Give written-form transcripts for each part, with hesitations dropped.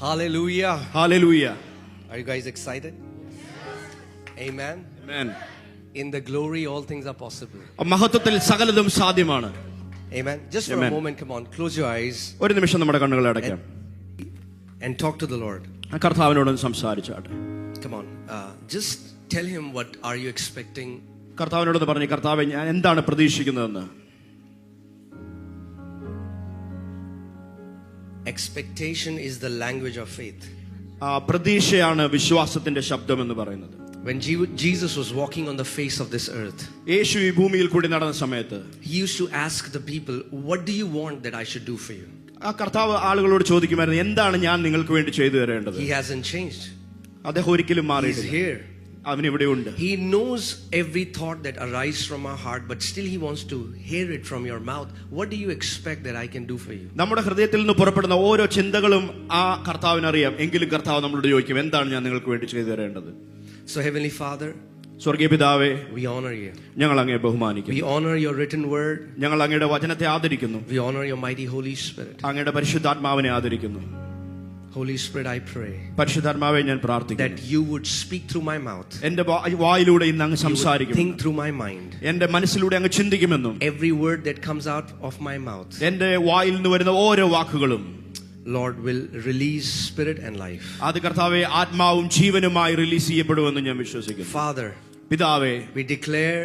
Hallelujah. Hallelujah. Are you guys excited? Amen. Amen. In the glory, all things are possible. മഹത്വത്തിൽ സകലതും സാധ്യമാണ്. Amen. Just for Amen. a moment, come on, close your eyes ഒരു നിമിഷം നമ്മുടെ കണ്ണുകൾ അടയ്ക്കാം. and talk to the Lord. കർത്താവിനോട് സംസാരിച്ചാട്ടെ. Come on. Just tell him what are you expecting. കർത്താവിനോട് പറഞ്ഞു, കർത്താവേ ഞാൻ എന്താണ് പ്രതീക്ഷിക്കുന്നതെന്ന്. Expectation is the language of faith. പ്രതീക്ഷയാണ് വിശ്വാസത്തിന്റെ ശബ്ദം എന്ന് പറയുന്നത്. When Jesus was walking on the face of this earth, യേശു ഈ ഭൂമിയിൽ കൂടി നടന്ന സമയത്ത് he used to ask the people, what do you want that I should do for you? ആ കർത്താവ് ആളുകളോട് ചോദിക്കുമായിരുന്നു, എന്താണ് ഞാൻ നിങ്ങൾക്ക് വേണ്ടി ചെയ്തു തരേണ്ടത്. He hasn't changed. അദ്ദേഹം ഒരിക്കലും He's മാറിയിട്ടില്ല. here. അവൻ ഇവിടെ ഉണ്ട്. He knows every thought that arises from our heart, but still he wants to hear it from your mouth. What do you expect that I can do for you? നമ്മുടെ ഹൃദയത്തിൽ നിന്ന് പുറപ്പെടുന്ന ഓരോ ചിന്തകളും ആ കർത്താവിനറിയാം. എങ്കിലും കർത്താവ് നമ്മളോട് ചോദിക്കും, എന്താണ് ഞാൻ നിങ്ങൾക്ക് വേണ്ടി ചെയ്തു തരേണ്ടത്. So Heavenly Father, സ്വർഗീയ പിതാവേ, we honor you. ഞങ്ങൾ അങ്ങയെ ബഹുമാനിക്കുന്നു. We honor your written word. ഞങ്ങൾ അങ്ങയുടെ വചനത്തെ ആദരിക്കുന്നു. We honor your mighty Holy Spirit. അങ്ങയുടെ പരിശുദ്ധാത്മാവിനെ ആദരിക്കുന്നു. Holy Spirit, I pray പരിശുദ്ധാത്മാവെ ഞാൻ പ്രാർത്ഥിക്കുന്നു, that you would speak through my mouth. എന്റെ വായിലൂടെ ഇന്ന് അങ്ങ് You would സംസാരിക്കും. think through my mind. എന്റെ മനസ്സിലൂടെ അങ്ങ് ചിന്തിക്കുമെന്നും Every word that comes out of my mouth, എന്റെ വായിൽ നിന്ന് വരുന്ന ഓരോ വാക്കുകളും Lord, will release spirit and life. അത് കർത്താവെ ആത്മാവും ജീവനുമായി റിലീസ് ചെയ്യപ്പെടുമെന്ന് ഞാൻ വിശ്വസിക്കുന്നു. Father, പിതാവേ, we declare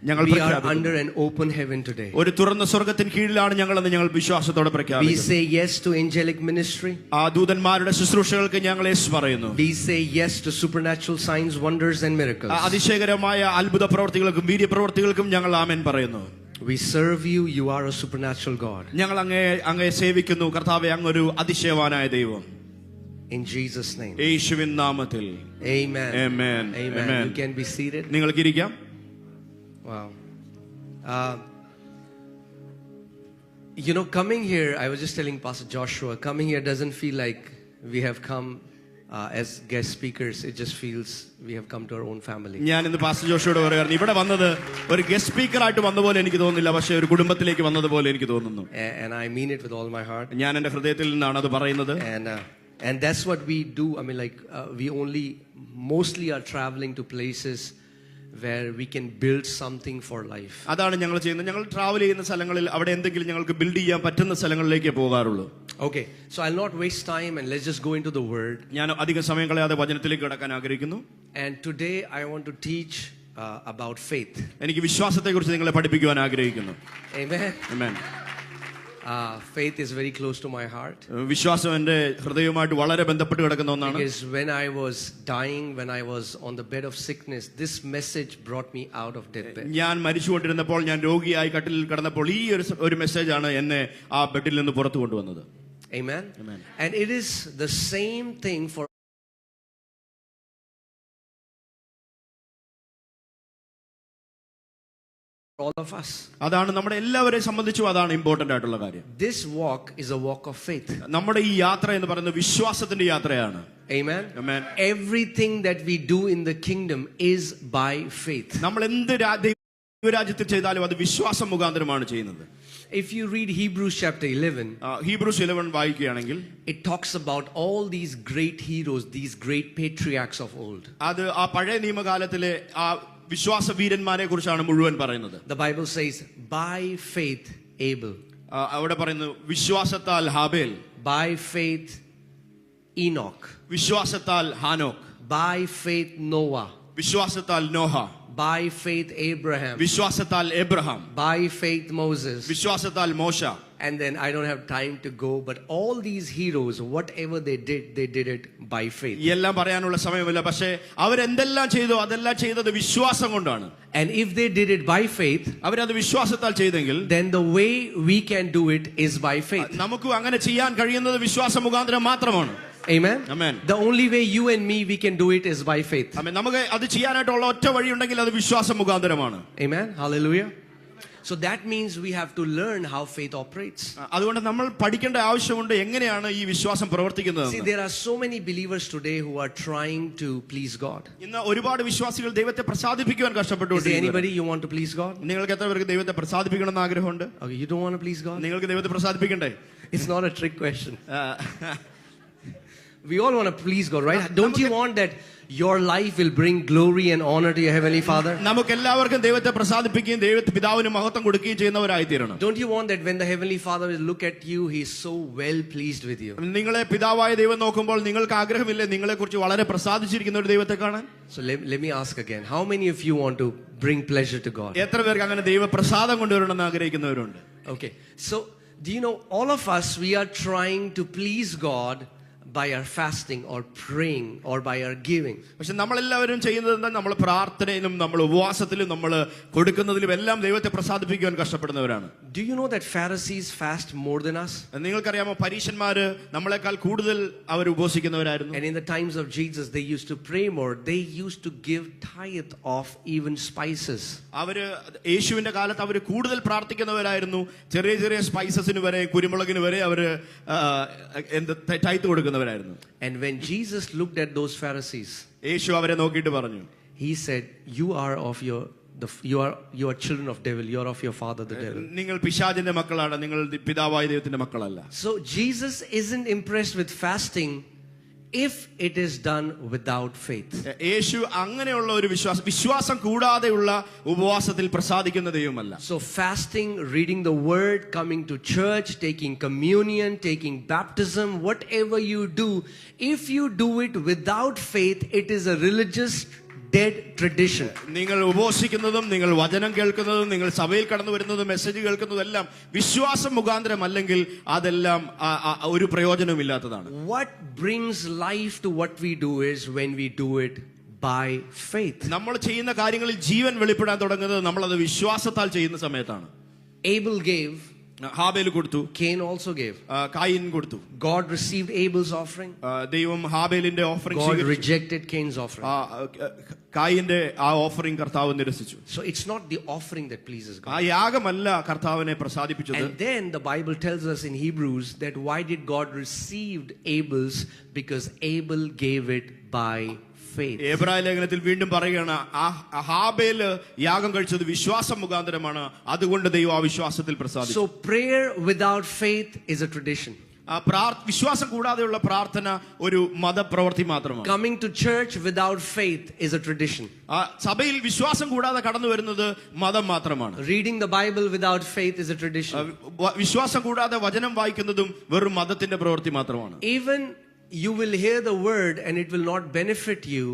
ഞങ്ങൾ we are under an open heaven today. ഒരു തുറന്ന സ്വർഗ്ഗത്തിന് കീഴിലാണ് ഞങ്ങളെന്ന് ഞങ്ങൾ വിശ്വാസത്തോടെ We പ്രഖ്യാപിക്കുന്നു. say yes to angelic ministry. ആ ദൂതന്മാരുടെ ശുശ്രൂഷകൾക്ക് ഞങ്ങൾ യേശു പറയുന്നു. We say yes to supernatural signs, wonders and miracles. അതിശയകരമായ അത്ഭുത പ്രവർത്തികൾക്കും വീര്യപ്രവർത്തികൾക്കും ഞങ്ങൾ ആമേൻ പറയുന്നു. We serve you. You are a supernatural God. ഞങ്ങൾ അങ്ങയെ സേവിക്കുന്നു. കർത്താവേ, അങ്ങൊരു അതിശയവാനായ ദൈവം. In Jesus' name. യേശുവിൻ നാമത്തിൽ. Amen. Amen. Amen. Amen. You can be seated. നിങ്ങൾക്ക് ഇരിക്കാം. Wow. You know, coming here, I was just telling Pastor Joshua, coming here doesn't feel like we have come as guest speakers. It just feels we have come to our own family. ഞാൻ ഇന്ന് pastor ജോഷിയോട് പറയാറുണ്ട്, ഇവിടെ വന്നത് ഒരു guest speaker ആയിട്ട് വന്ന പോലെ എനിക്ക് തോന്നുന്നില്ല, പക്ഷേ ഒരു കുടുംബത്തിലേക്ക് വന്നതുപോലെ എനിക്ക് തോന്നുന്നു. And I mean it with all my heart. ഞാൻ എന്റെ ഹൃദയത്തിൽ നിന്നാണ് അത് പറയുന്നത്. And that's what we do. I mean, like we mostly are traveling to places where we can build something for life. അതാണ് ഞങ്ങൾ ചെയ്യുന്നത്. ഞങ്ങൾ ട്രാവൽ ചെയ്യുന്ന സ്ഥലങ്ങളിൽ അവിടെ എന്തെങ്കിലും ഞങ്ങൾക്ക് ബിൽഡ് ചെയ്യാൻ പറ്റുന്ന സ്ഥലങ്ങളിലേക്ക് പോകാറുള്ളൂ. Okay, so I'll not waste time and let's just go into the word. ഞാൻ അധികം സമയം കളയാതെ വചനത്തിലേക്ക് കടക്കാൻ ആഗ്രഹിക്കുന്നു. And today I want to teach about faith. എനിക്ക് വിശ്വാസത്തെക്കുറിച്ച് നിങ്ങളെ പഠിപ്പിക്കുവാൻ ആഗ്രഹിക്കുന്നു. Amen. Amen. Faith is very close to my heart. വിശ്വാസം എന്റെ ഹൃദയവുമായിട്ട് വളരെ ബന്ധപ്പെട്ട് കിടക്കുന്ന ഒന്നാണ്. Because when I was dying, when I was on the bed of sickness, this message brought me out of deathbed. ഞാൻ മരിച്ചുകൊണ്ടിരുന്നപ്പോൾ, ഞാൻ രോഗിയായി കട്ടിലിൽ കിടന്നപ്പോൾ ഈ ഒരു മെസ്സേജ് ആണ് എന്നെ ആ ബെഡിൽ നിന്ന് പുറത്തു കൊണ്ടുവന്നത്. Amen. Amen. And it is the same thing for all of us. അതാണ് നമ്മുടെ എല്ലാവരെയും സംബന്ധിച്ചും അതാണ് ഇമ്പോർട്ടന്റ് ആയിട്ടുള്ള കാര്യം. This walk is a walk of faith. നമ്മുടെ ഈ യാത്ര എന്ന് പറയുന്നത് വിശ്വാസത്തിന്റെ യാത്രയാണ്. Amen. Amen. Everything that we do in the kingdom is by faith. നമ്മൾ എന്ത് ദൈവരാജ്യത്തിൽ ചെയ്താലും അത് വിശ്വാസം മുഖാന്തരമാണ് ചെയ്യുന്നത്. If you read Hebrews chapter 11, Hebrews 11 വായിക്കുകയാണെങ്കിൽ it talks about all these great heroes, these great patriarchs of old. അത് ആ പഴയ നിയമകാലത്തിലെ ആ വിശ്വാസ വീരന്മാരെ കുറിച്ചാണ് മുഴുവൻ പറയുന്നത്. The Bible says, by faith Abel. അവിടെ പറയുന്നു വിശ്വാസത്താൽ ഹാബേൽ, by faith Enoch, വിശ്വാസത്താൽ ഹാനോക്ക്, by faith Noah, വിശ്വാസത്താൽ നോഹ, by faith Abraham, വിശ്വാസത്താൽ എബ്രഹാം, by faith Moses. വിശ്വാസത്താൽ മോശ. And then I don't have time to go, but all these heroes, whatever they did it by faith. എല്ലാം പറയാനുള്ള സമയമില്ല, പക്ഷേ അവരെന്തെല്ലാം ചെയ്തോ അതെല്ലാം ചെയ്തത് വിശ്വാസം കൊണ്ടാണ്. And if they did it by faith, അവരത് വിശ്വാസത്താൽ ചെയ്തെങ്കിൽ then the way we can do it is by faith. നമുക്ക് അങ്ങനെ ചെയ്യാൻ കഴിയുന്നത് വിശ്വാസ മുഖാന്തരം മാത്രമാണ്. Amen. Amen. The only way you and me we can do it is by faith. Amen. നമുക്ക് അത് ചെയ്യാനായിട്ടുള്ള ഒറ്റ വഴിയുണ്ടെങ്കിൽ അത് വിശ്വാസ മുഖാന്തരമാണ്. Amen. Hallelujah. So that means we have to learn how faith operates. അതുകൊണ്ട് നമ്മൾ പഠിക്കേണ്ട ആവശ്യമുണ്ട് എങ്ങനെയാണ് ഈ വിശ്വാസം പ്രവർത്തിക്കുന്നത്. See, there are so many believers today who are trying to please God. ഇന്ന് ഒരുപാട് വിശ്വാസികൾ ദൈവത്തെ പ്രസാദിപ്പിക്കാൻ കഷ്ടപ്പെട്ടുകൊണ്ടിരിക്കുന്നു. Is there anybody you want to please God? നിങ്ങൾക്ക് എത്ര പേർക്ക് ദൈവത്തെ പ്രസാദിപ്പിക്കണം എന്ന് ആഗ്രഹമുണ്ട്? Okay, you don't want to please God? നിങ്ങൾക്ക് ദൈവത്തെ പ്രസാദിപ്പിക്കണ്ടേ? It's not a trick question. We all want to please God, right? Don't you want that your life will bring glory and honor to your Heavenly Father? നമുക്ക് എല്ലാവർക്കും ദൈവത്തെ പ്രസാദിപ്പിക്കുകയും ദൈവത്തെ പിതാവിന് മഹത്വം കൊടുക്കുകയും ചെയ്യുന്നവരായി തീരണം. Don't you want that when the Heavenly Father will look at you, He is so well pleased with you? നിങ്ങളെ പിതാവായ ദൈവം നോക്കുമ്പോൾ നിങ്ങൾക്ക് ആഗ്രഹമില്ലേ നിങ്ങളെ കുറിച്ച് വളരെ പ്രസാദിച്ചിരിക്കുന്ന ഒരു ദൈവത്തെ കാണാൻ? So let me ask again. How many of you want to bring pleasure to God? എത്ര പേർക്ക് അങ്ങനെ ദൈവ പ്രസാദം കൊണ്ടുവരണമെന്ന് ആഗ്രഹിക്കുന്നവരുണ്ട്? Okay. So do you know, all of us, we are trying to please God by our fasting or praying or by our giving. പക്ഷെ നമ്മളെല്ലാവരും ചെയ്യുന്നത് എന്താ? നമ്മൾ പ്രാർത്ഥനയിലും നമ്മൾ ഉപവാസത്തിലും നമ്മൾ കൊടുക്കുന്നതിലും എല്ലാം ദൈവത്തെ പ്രസാദിപ്പിക്കുവാൻ കഷ്ടപ്പെടുന്നവരാണ്. Do you know that Pharisees fast more than us? നിങ്ങൾക്കറിയാമോ പരീശന്മാര് നമ്മളെക്കാൾ കൂടുതൽ അവർ ഉപവസിക്കുന്നവരായിരുന്നു. And in the times of Jesus they used to pray more. They used to give tithe of even spices. അവര് യേശുവിന്റെ കാലത്ത് അവർ കൂടുതൽ പ്രാർത്ഥിക്കുന്നവരായിരുന്നു. ചെറിയ ചെറിയ സ്പൈസസിന് വരെ കുരുമുളകിന് വരെ അവര് ടൈത്ത് കൊടുക്കുന്നവരായിരുന്നു. And when Jesus looked at those Pharisees, യേശു അവരെ നോക്കിയിട്ട് പറഞ്ഞു, He said, you are children of devil. You are of your father the devil. നിങ്ങൾ പിശാചിന്റെ മക്കളാണ്, നിങ്ങൾ പിതാവായ ദൈവത്തിന്റെ മക്കളല്ല. So Jesus isn't impressed with fasting if it is done without faith. യേശു അങ്ങനെയുള്ള ഒരു വിശ്വാസം കൂടാതെയുള്ള ഉപവാസത്തിൽ പ്രസാദിക്കുന്ന ദൈവമല്ല. So fasting, reading the word, coming to church, taking communion, taking baptism, whatever you do, if you do it without faith, it is a religious dead tradition. നിങ്ങൾ ഉപവസിക്കുന്നതും നിങ്ങൾ വചനം കേൾക്കുന്നതും നിങ്ങൾ സഭയിൽ കടന്നു വരുന്നതും മെസ്സേജ് കേൾക്കുന്നതും എല്ലാം വിശ്വാസം മുഖാന്തരം അല്ലെങ്കിൽ അതെല്ലാം ഒരു പ്രയോജനമില്ലാത്തതാണ്. What brings life to what we do is when we do it by faith. നമ്മൾ ചെയ്യുന്ന കാര്യങ്ങളിൽ ജീവൻ വെളിപ്പെടാൻ തുടങ്ങുന്നത് നമ്മൾ അത് വിശ്വാസത്താൽ ചെയ്യുന്ന സമയത്താണ്. Abel gave, ഹാബേൽ കൊടുത്തു, Cain also gave. കായിൻ കൊടുത്തു. God received Abel's offering. ദൈവം ഹാബേലിന്റെ offering God rejected Cain's offering. കായിന്റെ ആ ഓഫറിംഗ് കർത്താവ് നിരസിച്ചു. So it's not the offering that pleases God. ആ യാഗമല്ല കർത്താവിനെ പ്രസാദിപ്പിച്ചത്. And then the Bible tells us in Hebrews that why did God receive Abel's? Because Abel gave it by faith. എബ്രായ ലേഖനത്തിൽ വീണ്ടും പറയുകയാണ്, ഹാബേൽ യാഗം കഴിച്ചത് വിശ്വാസം മുഖാന്തരമാണ്, അതുകൊണ്ട് ദൈവം ആ വിശ്വാസത്തിൽ പ്രസാദിച്ചു. So prayer without faith is a tradition. വിശ്വാസം കൂടാതെയുള്ള പ്രാർത്ഥന ഒരു മതപ്രവൃത്തി മാത്രമാണ്. Coming to church without faith is a tradition. സഭയിൽ വിശ്വാസം കൂടാതെ കടന്നു വരുന്നത് മതം മാത്രമാണ്. Reading the Bible without faith is a tradition. വിശ്വാസം കൂടാതെ വചനം വായിക്കുന്നതും വെറും മതത്തിന്റെ പ്രവൃത്തി മാത്രമാണ്. Even you will hear the word and it will not benefit you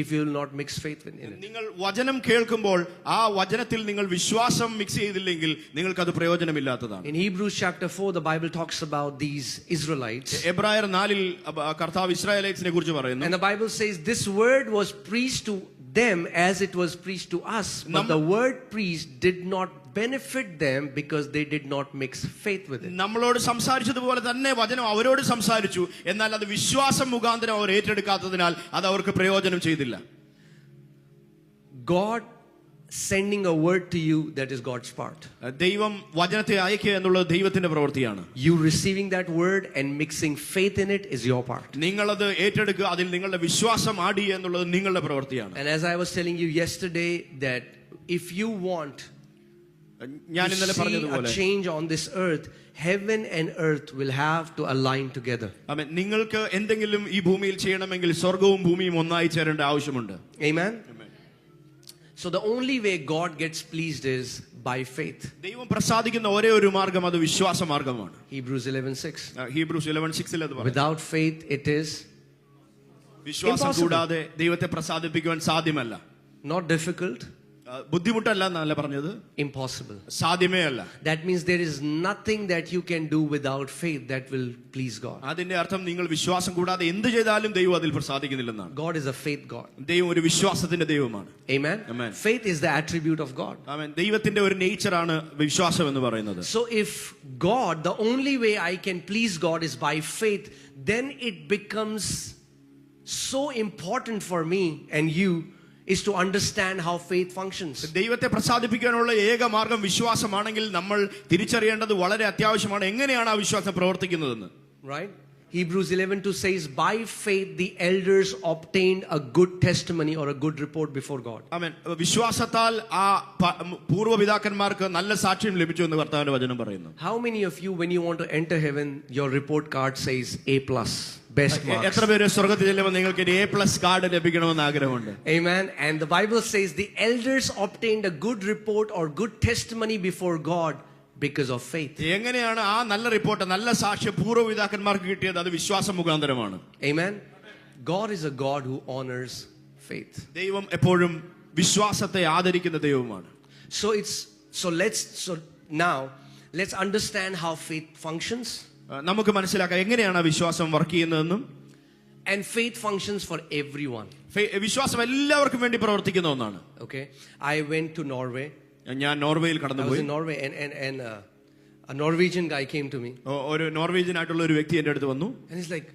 if you will not mix faith in it. നിങ്ങൾ വചനം കേൾക്കുമ്പോൾ ആ വചനത്തിൽ നിങ്ങൾ വിശ്വാസം മിക്സ് ചെയ്തില്ലെങ്കിൽ നിങ്ങൾക്ക് അത് പ്രയോജനമില്ലാത്തതാണ്. In Hebrews chapter 4 the Bible talks about these Israelites. എബ്രായർ 4-ൽ കർത്താവ് ഇസ്രായേലിനെ കുറിച്ച് പറയുന്നു. And the Bible says this word was preached to them as it was preached to us, but the word preached did not benefit them because they did not mix faith with it. നമ്മളോട് സംസാരിച്ചതുപോലെ തന്നെ വചനം അവരോട് സംസാരിച്ചു, എന്നാൽ അത് വിശ്വാസം മുഖാന്തരം അവർ ഏറ്റെടുക്കാത്തതിനാൽ അത് അവർക്ക് പ്രയോജനം ചെയ്തില്ല. God sending a word to you, that is God's part. ദൈവം വചനത്തെ അയക്കുക എന്നുള്ളത് ദൈവത്തിന്റെ പ്രവൃത്തിയാണ്. You receiving that word and mixing faith in it is your part. നിങ്ങളത് ഏറ്റെടുക്കുക, അതിൽ നിങ്ങളുടെ വിശ്വാസം ആഡ് ചെയ്യുക എന്നുള്ളത് നിങ്ങളുടെ പ്രവൃത്തിയാണ്. And as I was telling you yesterday that if you want ഞാൻ ഇന്നലെ to see പറഞ്ഞതുപോലെ a change on this earth, heaven and earth will have to align together. ആമേൻ. നിങ്ങൾക്ക് എന്തെങ്കിലും ഈ ഭൂമിയിൽ ചെയ്യണമെങ്കിൽ സ്വർഗവും ഭൂമിയും ഒന്നായി ചേരേണ്ട ആവശ്യമുണ്ട്. Amen. So the only way God gets pleased is by faith. ദൈവം പ്രസാദിക്കുന്ന ഒരേ ഒരു മാർഗം അത് വിശ്വാസ മാർഗമാണ്. Hebrews 11:6. ഹീബ്രൂസ് 11:6 അത് പറയുന്നു. Without faith it is വിശ്വാസം കൂടാതെ ദൈവത്തെ പ്രസാദിപ്പിക്കുവാൻ സാധ്യമല്ല. not difficult, ബുദ്ധിമുട്ടല്ല എന്നല്ല പറഞ്ഞത്, impossible. സാധ്യമേ അല്ല. That means there is nothing that you can do without faith that will please God. അതിന്റെ അർത്ഥം നിങ്ങൾ വിശ്വാസം കൂടാതെ എന്ത് ചെയ്താലും ദൈവം അതിൽ പ്രസാദിക്കുന്നില്ലെന്നാണ്. God is a faith God. ദൈവം ഒരു വിശ്വാസത്തിന്റെ ദൈവമാണ്. Amen. Amen. Faith is the attribute of God. ആമേൻ. ദൈവത്തിന്റെ ഒരു നേച്ചറാണ് വിശ്വാസം എന്ന് പറയുന്നത്. So if God, the only way I can please God is by faith, then it becomes so important for me and you is to understand how faith functions. ദൈവത്തെ പ്രസാദിപ്പിക്കാനുള്ള ഏക മാർഗം വിശ്വാസമാണെങ്കിൽ നമ്മൾ തിരിച്ചറിയേണ്ടത് വളരെ അത്യാവശ്യമാണ്, എങ്ങനെയാണ് ആ വിശ്വാസം പ്രവർത്തിക്കുന്നതെന്ന്. Right? Hebrews 11:2 says, by faith the elders obtained a good testimony or a good report before God. ആമേൻ. വിശ്വാസത്താൽ ആ പൂർവ്വപിതാക്കന്മാർക്ക് നല്ല സാക്ഷ്യം ലഭിച്ചു എന്ന് കർത്താവിന്റെ വചനം പറയുന്നു. How many of you, when you want to enter heaven, your report card says A+, best marks. എത്ര പേര് സ്വർഗ്ഗത്തിൽ ചെല്ലുമ്പോൾ നിങ്ങൾക്ക് ഒരു A+ കാർഡ് ലഭിക്കണമെന്ന് ആഗ്രഹമുണ്ട്? Amen. And the Bible says the elders obtained a good report or good testimony before God because of faith. എങ്ങനെയാണ് ആ നല്ല റിപ്പോർട്ട്, നല്ല സാക്ഷ്യം പൂർവ്വപിതാക്കന്മാർക്ക് കിട്ടിയത്? അത് വിശ്വാസം മുഖാന്തരമാണ്. Amen. God is a God who honors faith. ദൈവം എപ്പോഴും വിശ്വാസത്തെ ആദരിക്കുന്ന ദൈവമാണ്. So now let's understand how faith functions. നമുക്ക് മനസ്സിലാക്കാം എങ്ങനെയാണ് വിശ്വാസം വർക്ക് ചെയ്യുന്നതെന്നും. And faith functions for everyone. വിശ്വാസം എല്ലാവർക്കും വേണ്ടി പ്രവർത്തിക്കുന്ന ഒന്നാണ്. Okay, I went to Norway. ഞാൻ നോർവേയിൽ I was കടന്നുപോയി. in Norway and a Norwegian guy came to me. ഒരു നോർവീജിയൻ ആയിട്ടുള്ള ഒരു വ്യക്തി എന്റെ അടുത്ത് വന്നു. And he's like,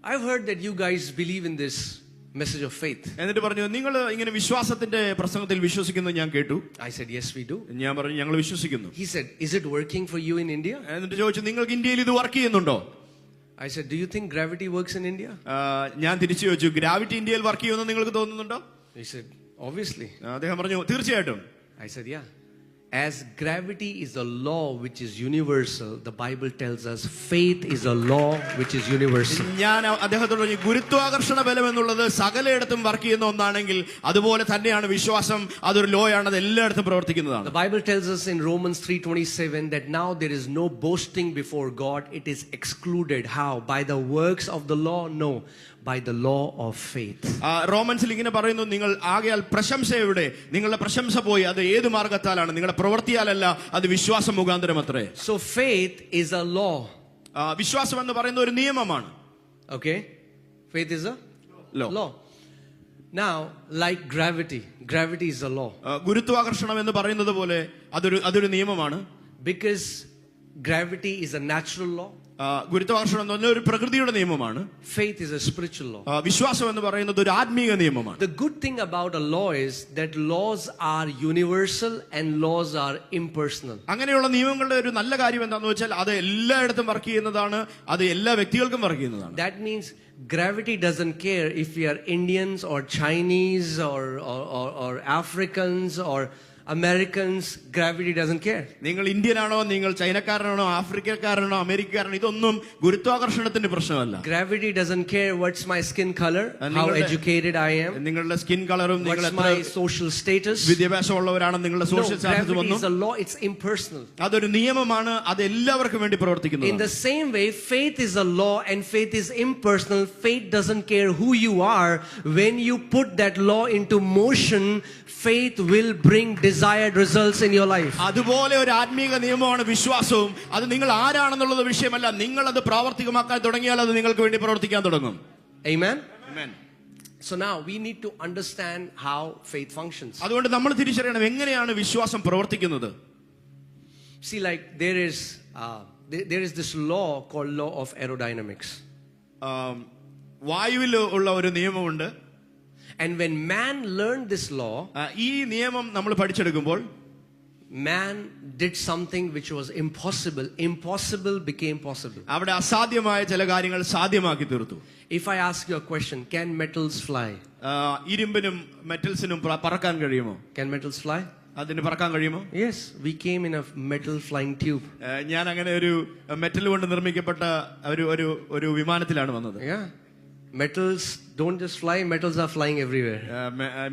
I've heard that you guys believe in this message of faith. എന്നിട്ട് പറഞ്ഞു, നിങ്ങൾ ഇങ്ങനെ വിശ്വാസത്തിന്റെ പ്രസംഗത്തിൽ വിശ്വസിക്കുന്നത് ഞാൻ കേട്ടു. I said, yes, we do. ഞാൻ പറഞ്ഞു, ഞങ്ങൾ വിശ്വസിക്കുന്നു. He said, is it working for you in India? എന്നിട്ട് ചോദിച്ചു, നിങ്ങൾക്ക് ഇന്ത്യയിൽ ഇത് വർക്ക് ചെയ്യുന്നുണ്ടോ? I said, do you think gravity works in India? ഞാൻ തിരിച്ചു ചോദിച്ചു, ഗ്രാവിറ്റി ഇന്ത്യയിൽ വർക്ക് ചെയ്യുമെന്ന് നിങ്ങൾക്ക് തോന്നുന്നുണ്ടോ? He said, obviously. അദ്ദേഹം പറഞ്ഞു, തീർച്ചയായിട്ടും. I said, yeah. As gravity is a law which is universal, the Bible tells us faith is a law which is universal. ഞാൻ അദ്ദേഹത്തോട് പറഞ്ഞു, ഗുരുത്വാകർഷണ ബലം എന്നുള്ളത് സകലയിടത്തും വർക്ക് ചെയ്യുന്ന ഒന്നാണെങ്കിൽ അതുപോലെ തന്നെയാണ് വിശ്വാസം. അതൊരു ലോ ആണ്, അത് എല്ലായിടത്തും പ്രവർത്തിക്കുന്നതാണ്. The Bible tells us in Romans 3:27 that now there is no boasting before God. It is excluded. How? By the works of the law? No. By the law of faith. റോമൻസിൽ ഇങ്ങനെ പറയുന്നു, നിങ്ങൾ ആകയാൽ പ്രശംസ എവിടെ? നിങ്ങളുടെ പ്രശംസ പോയി. അത് ഏത് മാർഗത്താലാണ്? നിങ്ങളുടെ പ്രവൃത്തിയാലല്ല, അത് വിശ്വാസം മുഖാന്തരം അത്രേ. So faith is a law. വിശ്വാസം എന്ന് പറയുന്ന ഒരു നിയമമാണ്. Okay? Faith is a law. Now, like gravity is a law. ഗുരുത്വാകർഷണം എന്ന് പറയുന്നത് പോലെ അതൊരു നിയമമാണ്. Because gravity is a natural law. ഗുരുത്വാകർഷണം എന്ന് പറഞ്ഞ ഒരു പ്രകൃതിയുടെ നിയമമാണ്. Faith is a spiritual law. വിശ്വാസം എന്ന് പറയുന്നത് ഒരു ആത്മീയ നിയമമാണ്. The good thing about a law is that laws are universal and laws are impersonal. അങ്ങനെയുള്ള നിയമങ്ങളുടെ ഒരു നല്ല കാര്യം എന്താണെന്ന് വെച്ചാൽ അത് എല്ലായിടത്തും വർക്ക് ചെയ്യുന്നതാണ്, അത് എല്ലാ വ്യക്തികൾക്കും വർക്ക് ചെയ്യുന്നതാണ്. That means gravity doesn't care if we are Indians or Chinese or Africans or Americans. Gravity doesn't care. നിങ്ങൾ ഇന്ത്യനാണോ, നിങ്ങൾ ചൈനക്കാരനാണോ, ആഫ്രിക്കക്കാരനാണോ, അമേരിക്കക്കാരനോ, ഇതൊന്നും ഗുരുത്വാകർഷണത്തിന്റെ പ്രശ്നമല്ല. Gravity doesn't care what's my skin color, how educated I am, നിങ്ങളുടെ സ്കിൻ കളറും, what's my social status. വിദ്യാഭ്യാസമുള്ളവരാണ്, നിങ്ങളുടെ social status Gravity ഒന്നും. is a law. It's impersonal. അതൊരു നിയമമാണ്, അത് എല്ലാവർക്കും വേണ്ടി പ്രവർത്തിക്കുന്നു. In the same way, faith is a law and faith is impersonal. Faith doesn't care who you are. When you put that law into motion, faith will bring desired results in your life. അതുപോലെ ഒരു ആത്മീക നിയമമാണ് വിശ്വാസവും. അത് നിങ്ങൾ ആരാണെന്നുള്ളത് വിഷയമല്ല, നിങ്ങൾ അത് പ്രാവർത്തികമാക്കാൻ തുടങ്ങിയാൽ അത് നിങ്ങൾക്ക് വേണ്ടി പ്രവർത്തിക്കാൻ തുടങ്ങും. Amen. Amen. So now we need to understand how faith functions. അതുകൊണ്ട് നമ്മൾ തിരിച്ചറിയണം എങ്ങനെയാണ് വിശ്വാസം പ്രവർത്തിക്കുന്നത്. See, like there is this law called law of aerodynamics. വായുവിൽ ഉള്ള ഒരു നിയമമുണ്ട്. And when man learned this law, ഈ നിയമം നമ്മൾ പഠിച്ചെടുക്കുമ്പോൾ man did something which was impossible. Impossible became possible. അവിടെ അസാധ്യമായ ചില കാര്യങ്ങൾ സാധ്യമാക്കി തീർത്തു. If I ask you a question, can metals fly? ഇരുമ്പിനും മെറ്റൽസിനും പറക്കാൻ കഴിയുമോ? Can metals fly? അതിന് പറക്കാൻ കഴിയുമോ? Yes, we came in a metal flying tube. ഞാൻ അങ്ങനെ ഒരു മെറ്റൽ കൊണ്ട് നിർമ്മിക്കപ്പെട്ട ഒരു വിമാനത്തിലാണ് വന്നത്. Yeah. Metals don't just fly, metals are flying everywhere.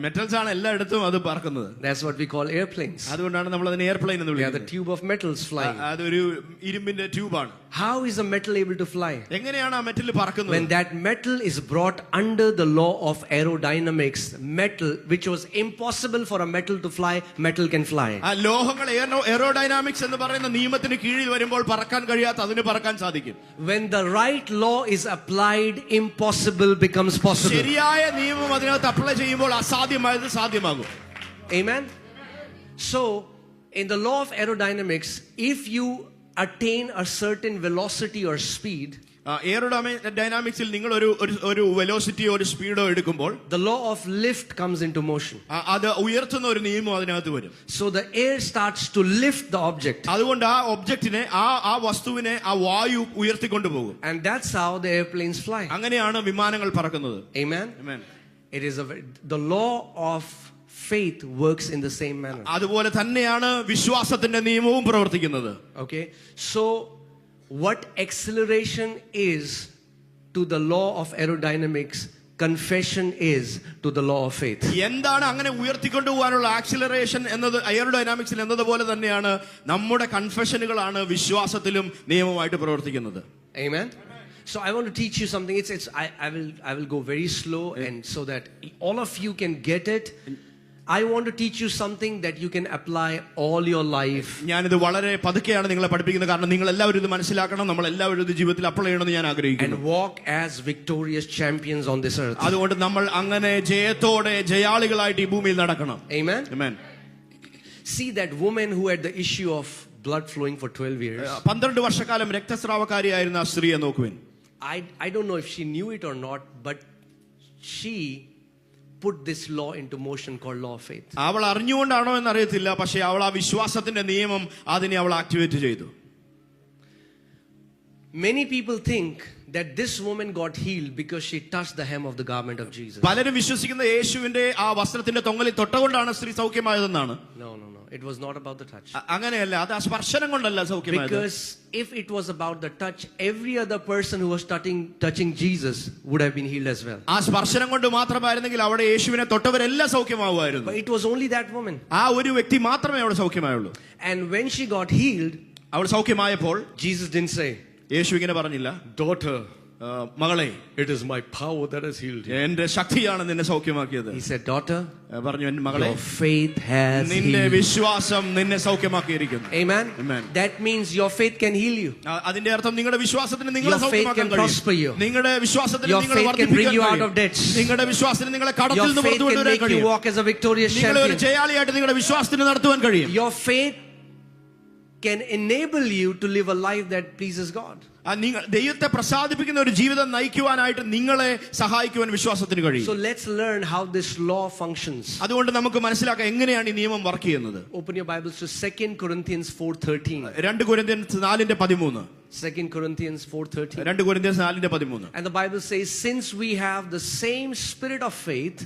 Metals ആണ് എല്ലായിടത്തും അത് പറക്കുന്നത്. That's what we call airplanes. അതുകൊണ്ടാണ് നമ്മൾ അതിനെ എയർപ്ലെയിൻ എന്ന് Yeah, the വിളിക്കുന്നത്. tube of metals flying. അതൊരു ഇരുമ്പിന്റെ ട്യൂബാണ്. How is a metal able to fly? എങ്ങനെയാണ് ആ മെറ്റൽ പറക്കുന്നത്? When that metal is brought under the law of aerodynamics, metal which was impossible for a metal to fly, metal can fly. ആ ലോഹങ്ങൾ aerodynamics എന്ന് പറയുന്ന നിയമത്തിന് കീഴിൽ വരുമ്പോൾ പറക്കാൻ കഴിയാത്ത അതിന് പറക്കാൻ സാധിക്കും. When the right law is applied, impossible becomes possible. ശരിയായ നിയമം അതിനകത്ത് അപ്ലൈ ചെയ്യുമ്പോൾ അസാധ്യമായത് സാധ്യമാകും. Amen. So in the law of aerodynamics, if you attain a certain velocity or speed, എയറോഡൈനാമിക്സിൽ നിങ്ങൾ ഒരു വെലോസിറ്റിയോ ഒരു സ്പീഡോ എടുക്കുമ്പോൾ the law of lift comes into motion. അത് ഉയർത്തുന്ന ഒരു നിയമം അതിനകത്ത് വരും. So the air starts to lift the object. അതുകൊണ്ട് ആ ഒബ്ജക്റ്റിനെ ആ വസ്തുവിനെ ആ വായു ഉയർത്തിക്കൊണ്ടുപോകും. And that's how the airplanes fly. അങ്ങനെയാണ് വിമാനങ്ങൾ പറക്കുന്നത്. Amen. Amen. It is the law of faith works in the same manner. അതുപോലെ തന്നെയാണ് വിശ്വാസത്തിന്റെ നിയമവും പ്രവർത്തിക്കുന്നത്. Okay. So what acceleration is to the law of aerodynamics, confession is to the law of faith. എന്താണ് അങ്ങനെ ഉയർത്തിക്കൊണ്ടുപോകാനുള്ള ആക്സിലറേഷൻ എന്നത് എയറോഡൈനാമിക്സിൽ എന്നതുപോലെ തന്നെയാണ് നമ്മുടെ കൺഫെഷനുകളാണ് വിശ്വാസത്തിലും നിയമമായിട്ട് പ്രവർത്തിക്കുന്നത്. Amen. So I want to teach you something. I will go very slow, and so that all of you can get it. I want to teach you something that you can apply all your life. ഞാനിത് വളരെ പതുക്കെയാണ് നിങ്ങളെ പഠിപ്പിക്കുന്നത്, കാരണം നിങ്ങൾ എല്ലാവരും ഇത് മനസ്സിലാക്കണം, നമ്മൾ എല്ലാവരും ഇത് ജീവിതത്തിൽ അപ്ലൈ ചെയ്യണമെന്ന് ഞാൻ ആഗ്രഹിക്കുന്നു. And walk as victorious champions on this earth. അതുകൊണ്ട് നമ്മൾ അങ്ങനെ ജയത്തോടെ ജയാളികളായിട്ട് ഈ ഭൂമിയിൽ നടക്കണം. Amen. Amen. See that woman who had the issue of blood flowing for 12 years. 12 വർഷക്കാലം രക്തസ്രാവക്കാരിയായിരുന്ന ആ സ്ത്രീയെ നോക്കുവിൻ. I don't know if she knew it or not, but she put this law into motion called law of faith. അവൾ അറിഞ്ഞുകൊണ്ടാണോ എന്നറിയത്തില്ല, പക്ഷേ അവൾ ആ വിശ്വാസത്തിന്റെ നിയമം അതിനെ അവൾ ആക്ടിവേറ്റ് ചെയ്തു. Many people think that this woman got healed because she touched the hem of the garment of Jesus. പലരും വിശ്വസിക്കുന്ന യേശുവിന്റെ ആ വസ്ത്രത്തിന്റെ തൊങ്ങലിൽ തൊട്ടുകൊണ്ടാണ് സ്ത്രീ സൗഖ്യമായതെന്നാണ്. No. It was not about the touch. അങ്ങനെയല്ല, അത് ആ സ്പർശനം കൊണ്ടല്ല സൗഖ്യമായത്. Because if it was about the touch, every other person who was touching Jesus would have been healed as well. ആ സ്പർശനം കൊണ്ട് മാത്രമായിരുന്നെങ്കിൽ അവിടെ യേശുവിനെ തൊട്ടവരെല്ലാം സൗഖ്യമാവുമായിരുന്നു. But it was only that woman. ആ ഒരു വ്യക്തി മാത്രമേ അവിടെ സൗഖ്യമായുള്ളൂ. And when she got healed, അവൾ സൗഖ്യമായപ്പോൾ Jesus didn't say, യേശു ഇങ്ങനെ പറഞ്ഞില്ല, daughter, മകളെ, it is my power that has healed you. എന്റെ ശക്തിയാണ് നിന്നെ സൗഖ്യമാക്കിയത്. He said, daughter, പറഞ്ഞു, എന്റെ മകളെ, your faith has നിന്റെ healed. വിശ്വാസം നിന്നെ സൗഖ്യമാക്കിയിരിക്കുന്നു. Amen. Amen. That means your faith can heal you. അതിന്റെ അർത്ഥം നിങ്ങളുടെ വിശ്വാസത്തിന് നിങ്ങളെ Your faith can prosper you. നിങ്ങളുടെ വിശ്വാസത്തിന് Your നിങ്ങളെ faith can bring you out വർദ്ധിപ്പിക്കാൻ of debts. നിങ്ങളുടെ വിശ്വാസത്തിന് നിങ്ങളെ കടത്തിൽ Your നിന്ന് faith can പുറത്തുകൊണ്ടുവരാൻ make you കഴിയും. walk as a victorious നിങ്ങളെ ഒരു champion. ജയാളിയായിട്ട് നിങ്ങളുടെ വിശ്വാസത്തിന് നടത്തുവാൻ കഴിയും. Your faith can enable you to live a life that pleases God. നിങ്ങൾ ദൈവത്തെ പ്രസാദിപ്പിക്കുന്ന ഒരു ജീവിതം നയിക്കുവാനായിട്ട് നിങ്ങളെ സഹായിക്കുവാൻ വിശ്വാസത്തിന് കഴിയും. So let's learn how this law functions. അതുകൊണ്ട് നമുക്ക് മനസ്സിലാക്കാം എങ്ങനെയാണ് ഈ നിയമം വർക്ക് ചെയ്യുന്നത്. Open your Bibles to 2 Corinthians 4:13. 2 Corinthians 4:13. 2 Corinthians 4:13. 2 Corinthians 4:13. And the Bible says, since we have the same spirit of faith,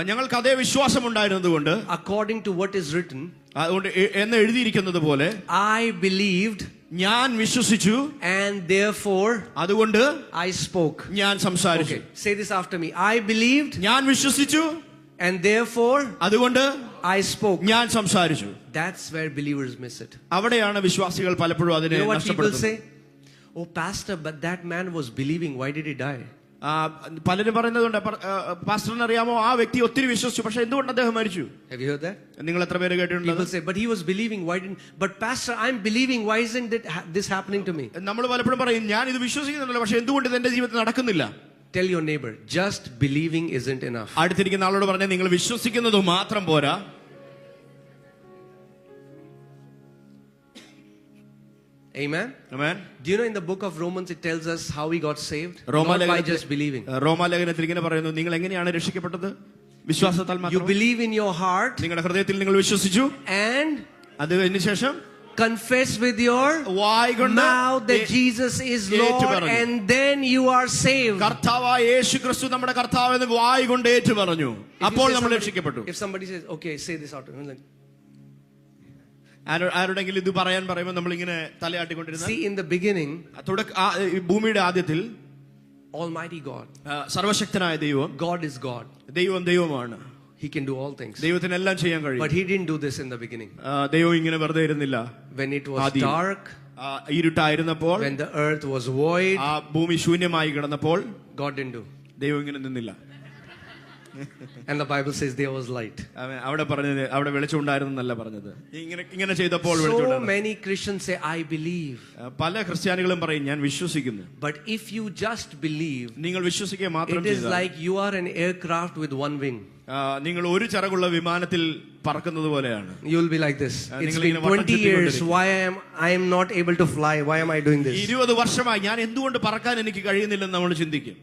ഞങ്ങൾക്ക് അതേ വിശ്വാസം ഉണ്ടായിരുന്നതുകൊണ്ട്, according to what is written, അതുകൊണ്ട് എന്ന് എഴുതിയിരിക്കുന്നത് പോലെ, I believed, ഞാൻ വിശ്വസിച്ചു, and therefore അതുകൊണ്ട് I spoke. ഞാൻ സംസാരിച്ചു. Okay, say this after me. I believed, ഞാൻ വിശ്വസിച്ചു, and therefore അതുകൊണ്ട് I spoke. ഞാൻ സംസാരിച്ചു. That's where believers miss it. അവിടെയാണ് വിശ്വാസികൾ പലപ്പോഴും അതിനെ You know what people നഷ്ടപ്പെടുത്തുന്നത്. say? Oh, pastor, but that man was believing. Why did he die? പലരും പറയുന്നതുകൊണ്ട്, പാസ്റ്ററിന് അറിയാമോ, ആ വ്യക്തി ഒത്തിരി വിശ്വസിച്ചു, പക്ഷെ എന്തുകൊണ്ട് അദ്ദേഹം മരിച്ചു? Have you heard that? നിങ്ങൾ എത്ര പേര് കേട്ടിട്ടുണ്ട്? People say, but he was believing. Why didn't? But pastor, I'm believing. Why isn't this happening to me? നമ്മൾ പലപ്പോഴും പറയും, ഞാൻ ഇത് വിശ്വസിക്കുന്നുണ്ടല്ലോ, പക്ഷെ എന്തുകൊണ്ട് ഇത് എന്റെ ജീവിതത്തിൽ നടക്കുന്നില്ല? Tell your neighbor, just believing isn't enough. അടുത്തിരിക്കുന്ന ആളോട് പറഞ്ഞാൽ, നിങ്ങൾ വിശ്വസിക്കുന്നത് മാത്രം പോരാ. Amen. Amen. Do you know in the book of Romans it tells us how we got saved? Not by just believing. റോമാലേഖനത്തിൽ ഇങ്ങനെ പറയുന്നു, നിങ്ങൾ എങ്ങനെയാണ് രക്ഷിക്കപ്പെട്ടത്? വിശ്വാസത്താൽ മാത്രം. You believe in your heart. നിങ്ങളുടെ ഹൃദയത്തിൽ നിങ്ങൾ വിശ്വസിച്ചു, and അതിനുശേഷം confess with your mouth that Jesus is Lord, and then you are saved. കർത്താവായ യേശുക്രിസ്തു നമ്മുടെ കർത്താവെന്ന് വായ് കൊണ്ട് ഏറ്റുപറഞ്ഞു, അപ്പോൾ നമ്മൾ രക്ഷിക്കപ്പെട്ടു. If somebody says, okay, say this out, like, ആരുടെങ്കിലും ഇത് പറയാൻ പറയുമ്പോൾ നമ്മൾ ഇങ്ങനെ തലയാട്ടിക്കൊണ്ടിരുന്നു. See, in the beginning, ഭൂമിയുടെ ആദ്യത്തിൽ Almighty God, സർവശക്തനായ ദൈവം, God is God. ദൈവമാണ്. He can do all things. ദൈവത്തിന് എല്ലാം ചെയ്യാൻ കഴിയും. But he didn't do this in the beginning. ദൈവം ഇങ്ങനെ വെറുതെ ഇരുന്നില്ല. When it was dark, ഇരുട്ടായിരുന്നപ്പോൾ, when the earth was void, ഭൂമി ശൂന്യമായി കിടന്നപ്പോൾ, God didn't do. ദൈവം ഇങ്ങനെ നിന്നില്ല. And the Bible says there was light. അവിടെ പറഞ്ഞത്, അവിടെ വെളിച്ചം ഉണ്ടായിരുന്നല്ല പറഞ്ഞത്, ഇങ്ങനെ ചെയ്തപ്പോൾ So many Christians say, I believe. പല ക്രിസ്ത്യാനികളും പറയും, ഞാൻ വിശ്വസിക്കുന്നു. But if you just believe, നിങ്ങൾ വിശ്വസിക്കുക മാത്രം it is like you are an aircraft with one wing. നിങ്ങൾ ഒരു ചിറകുള്ള വിമാനത്തിൽ പറക്കുന്നത് പോലെയാണ്. You will be like this. It's been 20 years. Why I am not able to fly? Why am I doing this? 20 വർഷമായി ഞാൻ എന്തുകൊണ്ട് പറക്കാൻ എനിക്ക് കഴിയുന്നില്ലെന്ന് നമ്മൾ ചിന്തിക്കും.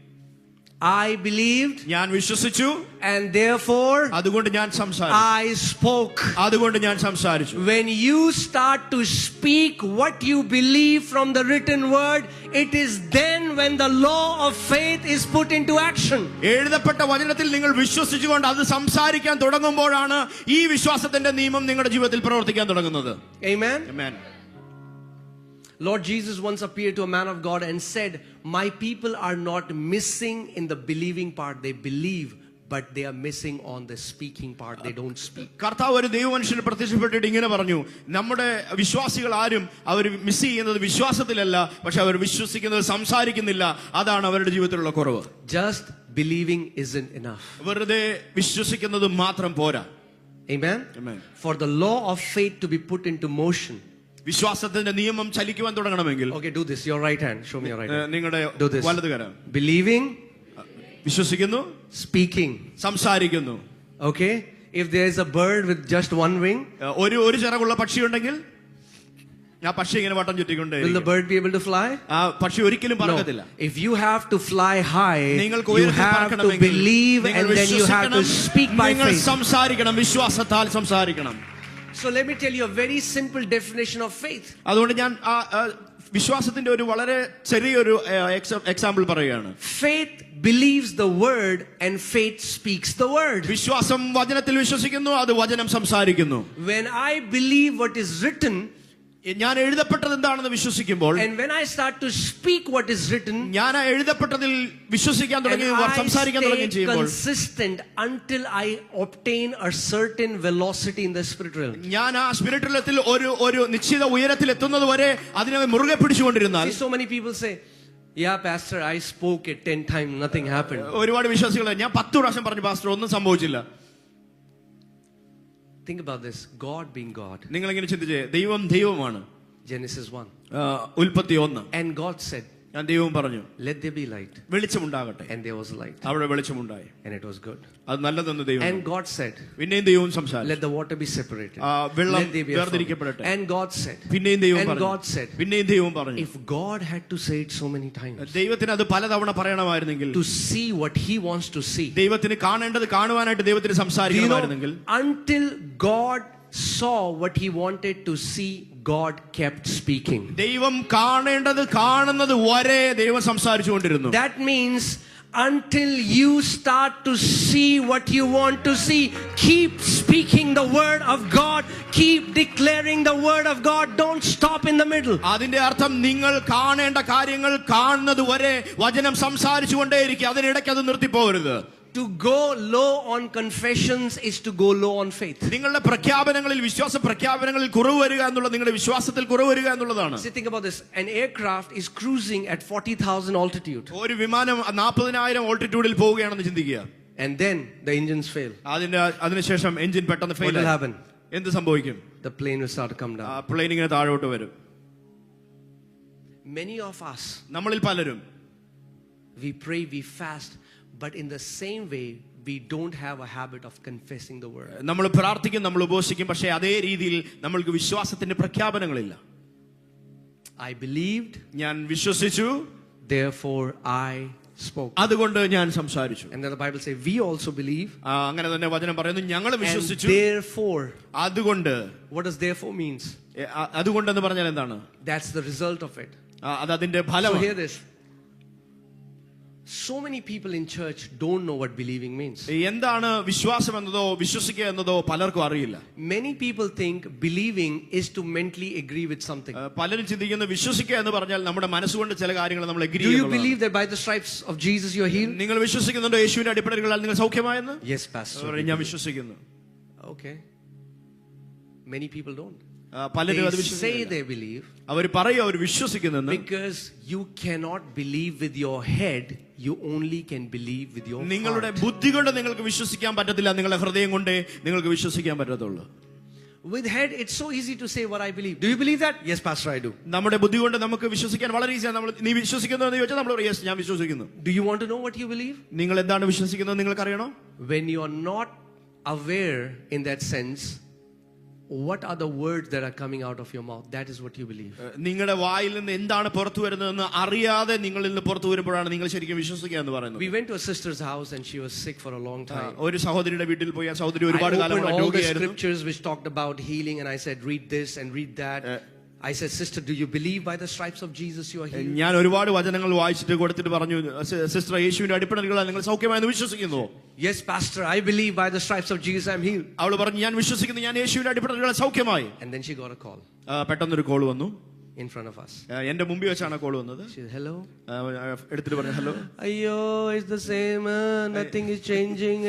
I believed, ഞാൻ വിശ്വസിച്ചു, and therefore അതുകൊണ്ട് ഞാൻ സംസാരിച്ചു. I spoke. അതുകൊണ്ട് ഞാൻ സംസാരിച്ചു. When you start to speak what you believe from the written word, it is then when the law of faith is put into action. എഴുതപ്പെട്ട വചനത്തിൽ നിങ്ങൾ വിശ്വസിച്ചുകൊണ്ട് അത് സംസാരിക്കാൻ തുടങ്ങുമ്പോഴാണ് ഈ വിശ്വാസത്തിന്റെ നിയമം നിങ്ങളുടെ ജീവിതത്തിൽ പ്രവർത്തിക്കാൻ തുടങ്ങുന്നത്. Amen. Amen. Lord Jesus once appeared to a man of God and said, "My people are not missing in the believing part. They believe, but they are missing on the speaking part. They don't speak." കർത്താവ് ഒരു ദൈവമനുഷ്യന് പ്രത്യക്ഷപ്പെട്ടിട്ട് ഇങ്ങനെ പറഞ്ഞു, നമ്മുടെ വിശ്വാസികൾ ആരും അവർ miss ചെയ്യുന്നത് വിശ്വാസത്തിലല്ല, പക്ഷെ അവർ വിശ്വസിക്കുന്നത് സംസാരിക്കുന്നില്ല. അതാണ് അവരുടെ ജീവിതത്തിലുള്ള കുറവ്. Just believing isn't enough. വെറുതെ വിശ്വസിക്കുന്നത് മാത്രം പോരാ. Amen? Amen. For the law of faith to be put into motion. വിശ്വാസത്തിന്റെ നിയമം ചലിക്കുവാൻ തുടങ്ങണമെങ്കിൽ, Okay, do this. Your right hand. Show me your right hand. നിങ്ങളുടെ Do this. വലതുകരം Believing, വിശ്വസിക്കുന്നു, speaking. സംസാരിക്കുന്നു. Okay? If there is a bird with just one wing, ഒരു ചിറകുള്ള പക്ഷിയുണ്ടെങ്കിൽ ആ പക്ഷി ഇങ്ങനെ വട്ടം ചുറ്റിക്കൊണ്ട് will the bird be able to fly? ആ പക്ഷി ഒരിക്കലും പറക്കത്തില്ല. No. If you have to fly high, നിങ്ങൾക്ക് you ഉയരത്തിൽ have to പറക്കണമെങ്കിൽ believe നിങ്ങൾ and then you have to വിശ്വസിക്കണം, speak by നിങ്ങൾ faith. സംസാരിക്കണം, വിശ്വാസത്താൽ സംസാരിക്കണം. So let me tell you a very simple definition of faith. അതുകൊണ്ട് ഞാൻ വിശ്വാസത്തിന്റെ ഒരു വളരെ ചെറിയൊരു എക്സാമ്പിൾ പറയുകയാണ്. Faith believes the word and faith speaks the word. വിശ്വാസം വചനത്തിൽ വിശ്വസിക്കുന്നു, അത് വചനം സംസാരിക്കുന്നു. When I believe what is written, ഞാൻ എഴുതപ്പെട്ടത് എന്താണെന്ന് വിശ്വസിക്കുമ്പോൾ, and when I start to speak what is written, ഞാൻ എഴുതപ്പെട്ടതിൽ വിശ്വസിക്കാൻ and തുടങ്ങി, സംസാരിക്കാൻ I തുടങ്ങി stay ചെയ്യുമ്പോൾ, consistent until I obtain a certain velocity in the spirit realm. ഞാൻ ആ സ്പിരിറ്റുലത്തിൽ ഒരു നിശ്ചിത ഉയരത്തിൽ എത്തുന്നത് വരെ അതിനെ മുറുകെ പിടിച്ചുകൊണ്ടിരുന്നാൽ, See, so many people say, "Yeah, pastor, I spoke it 10 times, nothing happened." ഒരുപാട് വിശ്വാസികൾ, ഞാൻ 10 പ്രാവശ്യം പറഞ്ഞു പാസ്റ്റർ, ഒന്നും സംഭവിച്ചില്ല. Think about this. God being God. നിങ്ങൾ ഇങ്ങനെ ചിന്തിച്ചേ, ദൈവം ദൈവമാണ്. Genesis 1. ഉൽപ്പത്തി 1. And God said, ഞാൻ ദൈവം പറഞ്ഞു, "Let there be light." വെളിച്ചമുണ്ടാകട്ടെ. And there was light. അവിടെ വെളിച്ചമുണ്ടായി, And it was good. അത് നല്ലതെന്ന് ദൈവം. And God said, പിന്നെയും ദൈവം സംസാരിച്ചു, "Let the water be separated. വെള്ളം Let there be a firmament." വേർതിരിക്കപ്പെടട്ടെ. And God said, പിന്നെയും ദൈവം and പറഞ്ഞു, God said, പിന്നെയും ദൈവം പറഞ്ഞു. if God had to say it so many times ദൈവത്തിന് അത് പലതവണ പറയണമായിരുന്നെങ്കിൽ, to see what he wants to see, ദൈവത്തിന് കാണേണ്ടത് കാണുവാനായിട്ട് ദൈവത്തിന് do you know, സംസാരിക്കണമായിരുന്നെങ്കിൽ, until God saw what he wanted to see, God kept speaking. ദൈവം കാണേണ്ടത് കാണുന്നത് വരെ ദൈവം സംസാരിച്ചുകൊണ്ടിരുന്നു. That means until you start to see what you want to see, keep speaking the word of God, keep declaring the word of God, don't stop in the middle. അതിന്റെ അർത്ഥം നിങ്ങൾ കാണേണ്ട കാര്യങ്ങൾ കാണുന്നത് വരെ വചനം സംസാരിച്ചുകൊണ്ടേയിരിക്കും, അതിനിടയ്ക്ക് അത് നിർത്തിപ്പോകരുത്. To go low on confessions is to go low on faith. നിങ്ങളുടെ പ്രഖ്യാപനങ്ങളിൽ, വിശ്വാസ പ്രഖ്യാപനങ്ങളിൽ കുറവ് വരിക എന്നുള്ളത് നിങ്ങളുടെ വിശ്വാസത്തിൽ കുറവ് വരിക എന്നുള്ളതാണ്. See, think about this. An aircraft is cruising at 40,000 altitude. ഒരു വിമാനം 40,000 ഓൾട്ടിറ്റ്യൂഡിൽ പോവുകയാണെന്ന് ചിന്തിക്കുക. And then the engines fail. അതിനുശേഷം എഞ്ചിൻ പെട്ടെന്ന് What ഫെയിൽ will ആയി. happen? എന്ത് സംഭവിക്കും? The plane will start to come down. Plane ഇങ്ങനെ താഴോട്ട് വരും. Many of us, നമ്മളിൽ പലരും we pray, we fast, but in the same way, we don't have a habit of confessing the word. നമ്മൾ പ്രാർത്ഥിക്കും, നമ്മൾ ഉപവസിക്കും, പക്ഷേ അതേ രീതിയിൽ നമ്മൾക്ക് വിശ്വാസത്തിന്റെ പ്രഖ്യാപനങ്ങളില്ല. I believed, ഞാൻ വിശ്വസിച്ചു, therefore I spoke. അതുകൊണ്ട് ഞാൻ സംസാരിച്ചു. And then the Bible says, we also believe. അങ്ങനെ തന്നെ വചനം പറയുന്നു, ഞങ്ങൾ And വിശ്വസിച്ചു, therefore, അതുകൊണ്ട്. what does therefore means? അതുകൊണ്ടെന്ന് പറഞ്ഞാൽ എന്താണ്? That's the result of it. അത് അതിന്റെ So ഫലമാണ്. hear this. So many people in church don't know what believing means. എന്താണ് വിശ്വാസം എന്നതോ വിശ്വസിക്കുക എന്നതോ പലർക്കും അറിയില്ല. Many people think believing is to mentally agree with something. പലരും ചിന്തിക്കുന്നു വിശ്വസിക്കുക എന്ന് പറഞ്ഞാൽ നമ്മുടെ മനസ്സുകൊണ്ട് ചില കാര്യങ്ങൾ നമ്മൾ എഗ്രി Do you ചെയ്യുന്നു. believe that by the stripes of Jesus you are healed? നിങ്ങൾ വിശ്വസിക്കുന്നുണ്ടോ യേശുവിന്റെ അടിപ്പിണരുകളാൽ നിങ്ങൾ സൗഖ്യമായെന്ന്? Yes, pastor. ഞാൻ വിശ്വസിക്കുന്നു. Okay. Many people don't. പലരും അത് They say വിശ്വസിക്കുന്നില്ല. they believe അവർ പറയും അവർ വിശ്വസിക്കുന്നെന്ന്. because you cannot believe with your head, you only can believe with your നിങ്ങളുടെ heart. ബുദ്ധി കൊണ്ട് നിങ്ങൾക്ക് വിശ്വസിക്കാൻ പറ്റത്തില്ല, നിങ്ങളുടെ ഹൃദയം കൊണ്ടേ നിങ്ങൾക്ക് വിശ്വസിക്കാൻ പറ്റത്തുള്ളൂ. With head it's so easy to say what I believe. Do you believe that? Yes, pastor, I do. നമ്മുടെ ബുദ്ധി കൊണ്ട് നമുക്ക് വിശ്വസിക്കാൻ വളരെ ഈസിയാണ്. നമ്മൾ നീ വിശ്വസിക്കുന്നു എന്ന് ചോദിച്ചാൽ നമ്മൾ യെസ് ഞാൻ വിശ്വസിക്കുന്നു. Do you want to know what you believe? നിങ്ങൾ എന്താണ് വിശ്വസിക്കുന്നത് നിങ്ങൾക്ക് അറിയണോ? When you are not aware in that sense, what are the words that are coming out of your mouth? That is what you believe. നിങ്ങളുടെ വായിൽ നിന്ന് എന്താണ് പുറത്തു വരുന്നതെന്ന് അറിയാതെ നിങ്ങളിൽ നിന്ന് പുറത്തു വരുമ്പോഴാണ് നിങ്ങൾ ശരിക്കും വിശ്വസിക്കുക എന്ന് പറയുന്നത്. We went to a sister's house and she was sick for a long time. ഒരു സഹോദരിയുടെ വീട്ടിൽ പോയി ആ സഹോദരി I ഒരുപാട് കാലം opened all the രോഗിയായിരുന്നു. scriptures which talked about healing and I said, read this and read that. I said, sister, do you believe by the stripes of Jesus you are healed? ഞാൻ ഒരുപാട് വചനങ്ങൾ വായിച്ചിട്ട് കൊടുത്തിട്ട് പറഞ്ഞു, sister യേശുവിന്റെ അടിപ്പിണരുകളാൽ നിങ്ങൾ സൗഖ്യമായെന്ന് വിശ്വസിക്കുന്നു? Yes, pastor, I believe by the stripes of Jesus I am healed. അവൾ പറഞ്ഞു ഞാൻ വിശ്വസിക്കുന്നു, ഞാൻ യേശുവിന്റെ അടിപ്പിണരുകളാൽ സൗഖ്യമായി. And then she got a call. പെട്ടെന്നൊരു കോൾ വന്നു. in front of us. എന്റെ മുമ്പിൽ വെച്ചാണ് കോൾ വന്നത്. She said, hello. എടുത്തിട്ട് പറഞ്ഞു hello. Ayyo, it's the same. Nothing is changing.